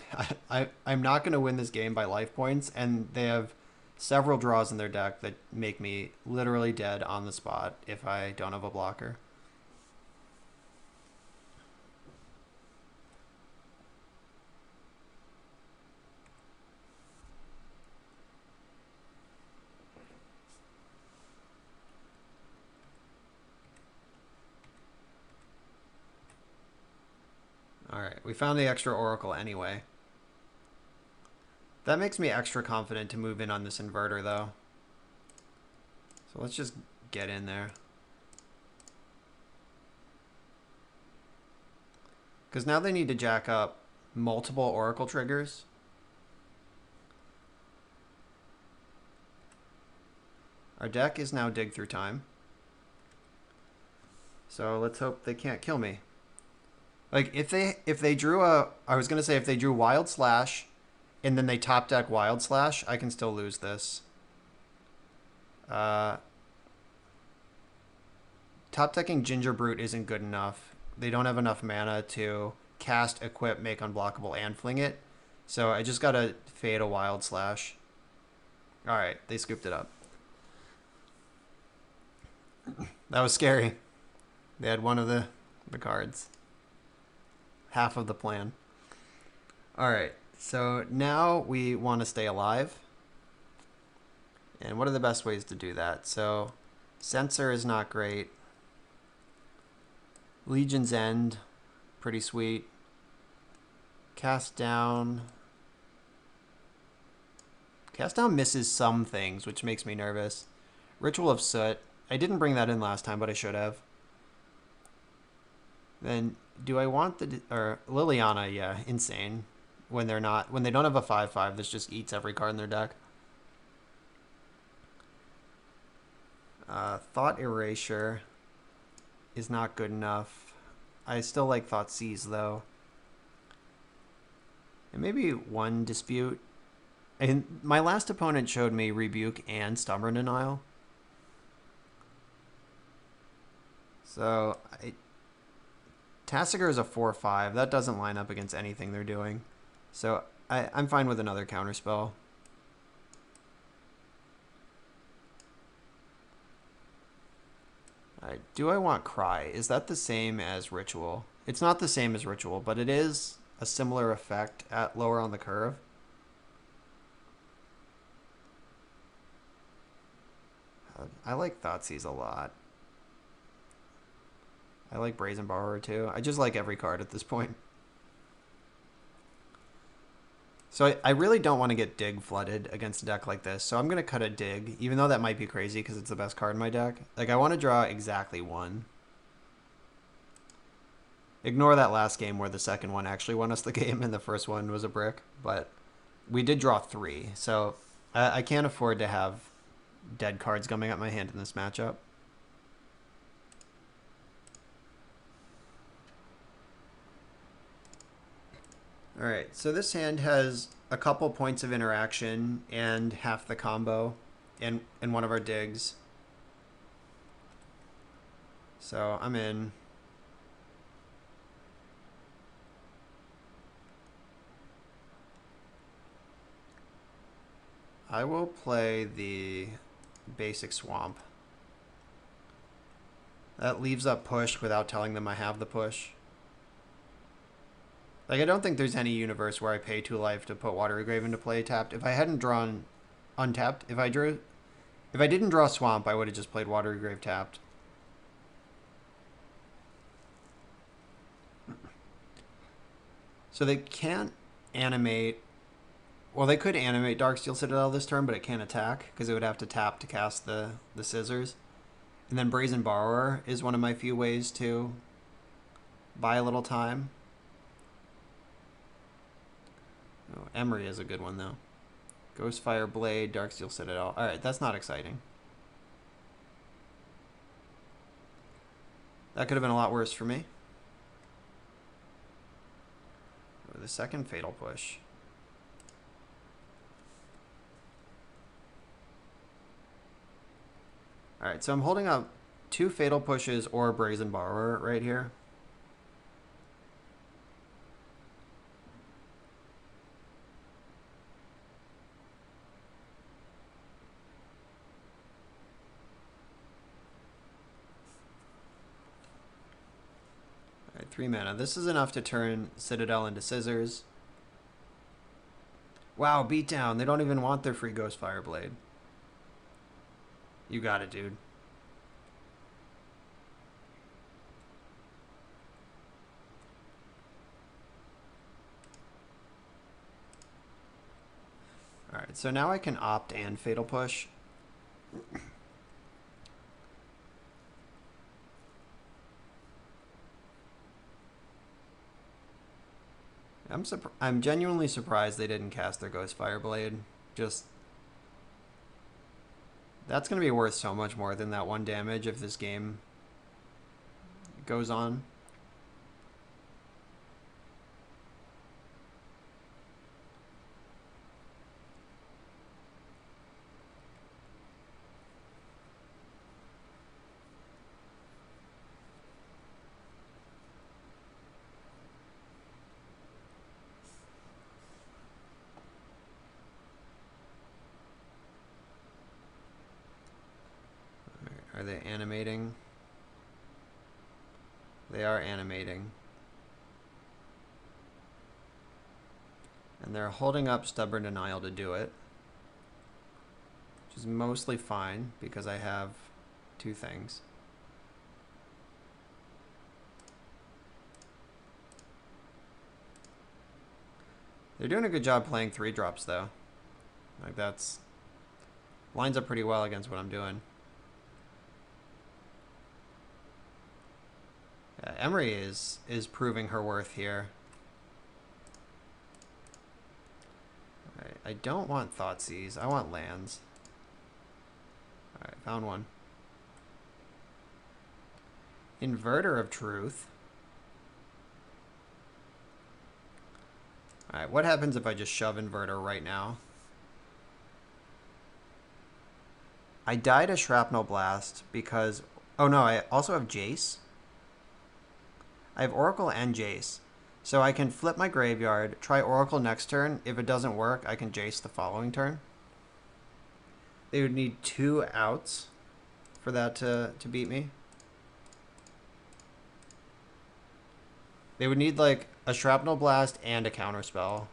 I'm not going to win this game by life points, and they have several draws in their deck that make me literally dead on the spot if I don't have a blocker. Alright, we found the extra Oracle anyway. That makes me extra confident to move in on this Inverter, though. So let's just get in there. Because now they need to jack up multiple Oracle triggers. Our deck is now Dig Through Time. So let's hope they can't kill me. Like, if they drew I was going to say if they drew Wild Slash and then they top deck Wild Slash, I can still lose this. Top decking Ginger Brute isn't good enough. They don't have enough mana to cast, equip, make unblockable, and fling it. So I just got to fade a Wild Slash. Alright, they scooped it up. That was scary. They had one of the cards. Half of the plan. Alright, so now we want to stay alive. And what are the best ways to do that? So, Censor is not great. Legion's End, pretty sweet. Cast Down. Cast Down misses some things, which makes me nervous. Ritual of Soot. I didn't bring that in last time, but I should have. Then, do I want the... Or, Liliana, yeah, insane. When they don't have a 5/5, this just eats every card in their deck. Thought Erasure is not good enough. I still like Thoughtseize, though. And maybe one Dispute. And my last opponent showed me Rebuke and Stubborn Denial. So, Tasigur is a 4/5. That doesn't line up against anything they're doing. So, I'm fine with another counterspell. Alright, do I want Cry? Is that the same as Ritual? It's not the same as Ritual, but it is a similar effect at lower on the curve. I like Thoughtseize a lot. I like Brazen Borrower too. I just like every card at this point. So I really don't want to get Dig flooded against a deck like this. So I'm going to cut a Dig, even though that might be crazy because it's the best card in my deck. Like, I want to draw exactly one. Ignore that last game where the second one actually won us the game and the first one was a brick. But we did draw 3. So I can't afford to have dead cards coming at my hand in this matchup. Alright, so this hand has a couple points of interaction and half the combo in one of our digs. So I'm in. I will play the basic swamp. That leaves up push without telling them I have the push. Like, I don't think there's any universe where I pay 2 life to put Watery Grave into play tapped. If I hadn't drawn untapped, if I didn't draw Swamp, I would have just played Watery Grave tapped. So they can't animate. Well, they could animate Darksteel Citadel this turn, but it can't attack because it would have to tap to cast the scissors. And then Brazen Borrower is one of my few ways to buy a little time. Oh, Emery is a good one, though. Ghostfire Blade, Darksteel Citadel. Alright, that's not exciting. That could have been a lot worse for me. Oh, the second Fatal Push. Alright, so I'm holding up 2 Fatal Pushes or Brazen Borrower right here. Alright, 3 mana. This is enough to turn Citadel into Scissors. Wow, beatdown. They don't even want their free Ghostfire Blade. You got it, dude. Alright, so now I can opt and Fatal Push. I'm genuinely surprised they didn't cast their Ghostfire Blade. Just... That's going to be worth so much more than that 1 damage if this game goes on. Are they animating? They are animating. And they're holding up Stubborn Denial to do it. Which is mostly fine because I have 2 things. They're doing a good job playing 3-drops though. Like, that's... lines up pretty well against what I'm doing. Emery is proving her worth here. Alright, I don't want Thoughtseize. I want lands. Alright, found one. Inverter of Truth. Alright, what happens if I just shove Inverter right now? I died a Shrapnel Blast because... Oh no, I also have Jace. I have Oracle and Jace. So I can flip my graveyard, try Oracle next turn. If it doesn't work, I can Jace the following turn. They would need 2 outs for that to beat me. They would need like a Shrapnel Blast and a Counterspell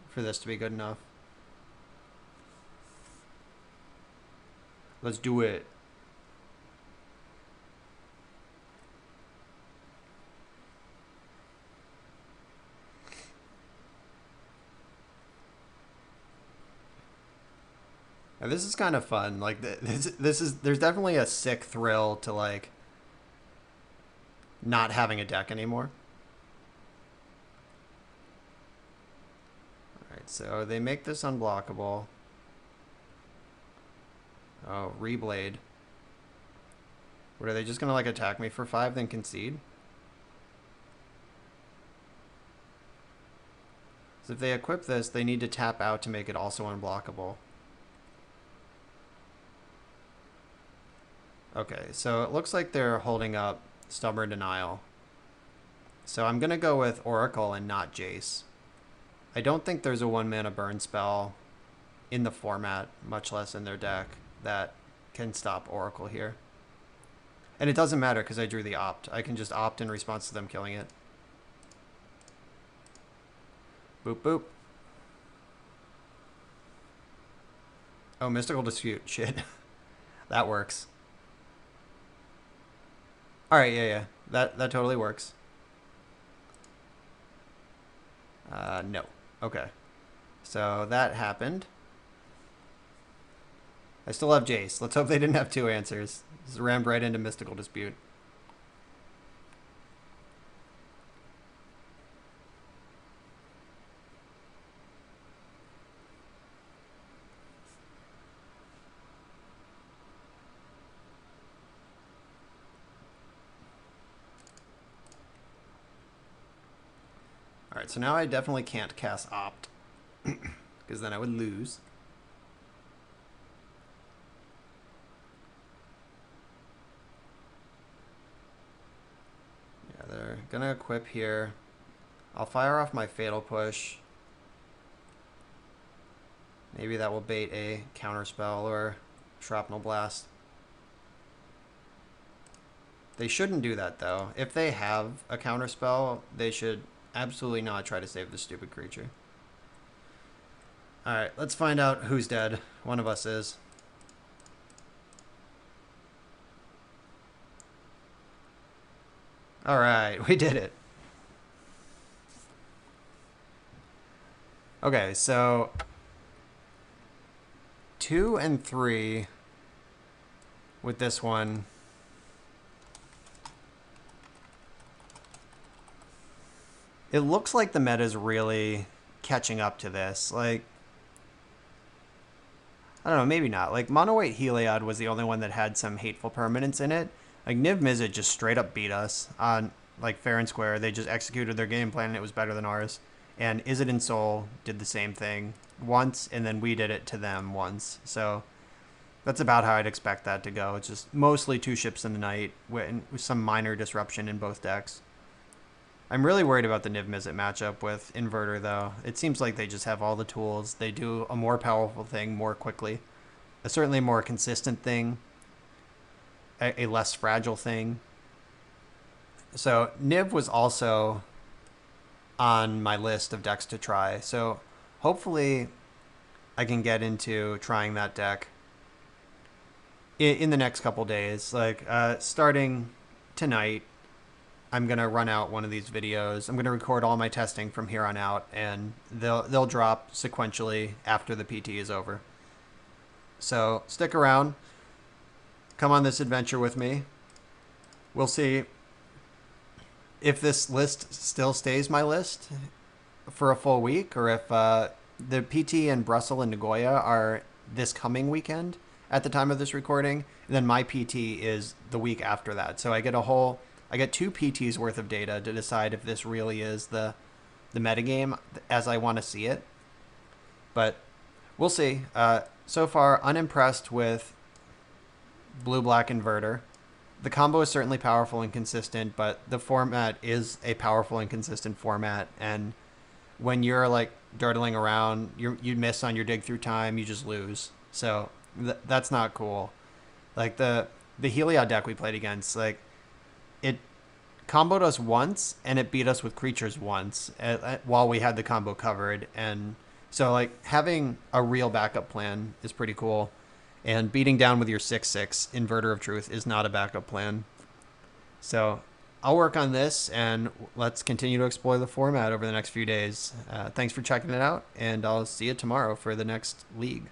for this to be good enough. Let's do it. Now, this is kind of fun. Like this is there's definitely a sick thrill to like not having a deck anymore. All right, so they make this unblockable. Oh, Reblade. What, are they just gonna like attack me for 5 then concede? So if they equip this, they need to tap out to make it also unblockable. Okay, so it looks like they're holding up Stubborn Denial. So I'm going to go with Oracle and not Jace. I don't think there's a 1-mana burn spell in the format, much less in their deck, that can stop Oracle here. And it doesn't matter because I drew the opt. I can just opt in response to them killing it. Boop, boop. Oh, Mystical Dispute. Shit. That works. Alright, yeah. That totally works. No. Okay. So that happened. I still have Jace. Let's hope they didn't have 2 answers. Just rammed right into Mystical Dispute. Alright, so now I definitely can't cast Opt. Because then I would lose. Yeah, they're gonna equip here. I'll fire off my Fatal Push. Maybe that will bait a Counterspell or Shrapnel Blast. They shouldn't do that, though. If they have a Counterspell, they should absolutely not try to save this stupid creature. Alright, let's find out who's dead. One of us is. Alright, we did it. Okay, so 2 and 3 with this one. It looks like the meta is really catching up to this. Like, I don't know, maybe not. Like, Mono-White Heliod was the only one that had some hateful permanence in it. Like, Niv Mizzet just straight up beat us on, like, fair and square. They just executed their game plan and it was better than ours. And Izzet Ensoul did the same thing once, and then we did it to them once. So that's about how I'd expect that to go. It's just mostly 2 ships in the night with some minor disruption in both decks. I'm really worried about the Niv Mizzet matchup with Inverter, though. It seems like they just have all the tools. They do a more powerful thing more quickly. A certainly more consistent thing. A less fragile thing. So Niv was also on my list of decks to try. So hopefully I can get into trying that deck in the next couple days. Like, starting tonight, I'm going to run out one of these videos. I'm going to record all my testing from here on out, and they'll drop sequentially after the PT is over. So stick around. Come on this adventure with me. We'll see if this list still stays my list for a full week, or if the PT in Brussels and Nagoya are this coming weekend at the time of this recording. And then my PT is the week after that. So I get 2 PTs worth of data to decide if this really is the metagame as I want to see it. But we'll see. So far, unimpressed with blue-black Inverter. the combo is certainly powerful and consistent, but the format is a powerful and consistent format. And when you're like dirtling around, you miss on your dig through time, you just lose. So that's not cool. Like the Heliod deck we played against, like it comboed us once and it beat us with creatures once while we had the combo covered. And so like having a real backup plan is pretty cool. And beating down with your 6/6 Inverter of Truth is not a backup plan. So I'll work on this and let's continue to explore the format over the next few days. Thanks for checking it out, and I'll see you tomorrow for the next league.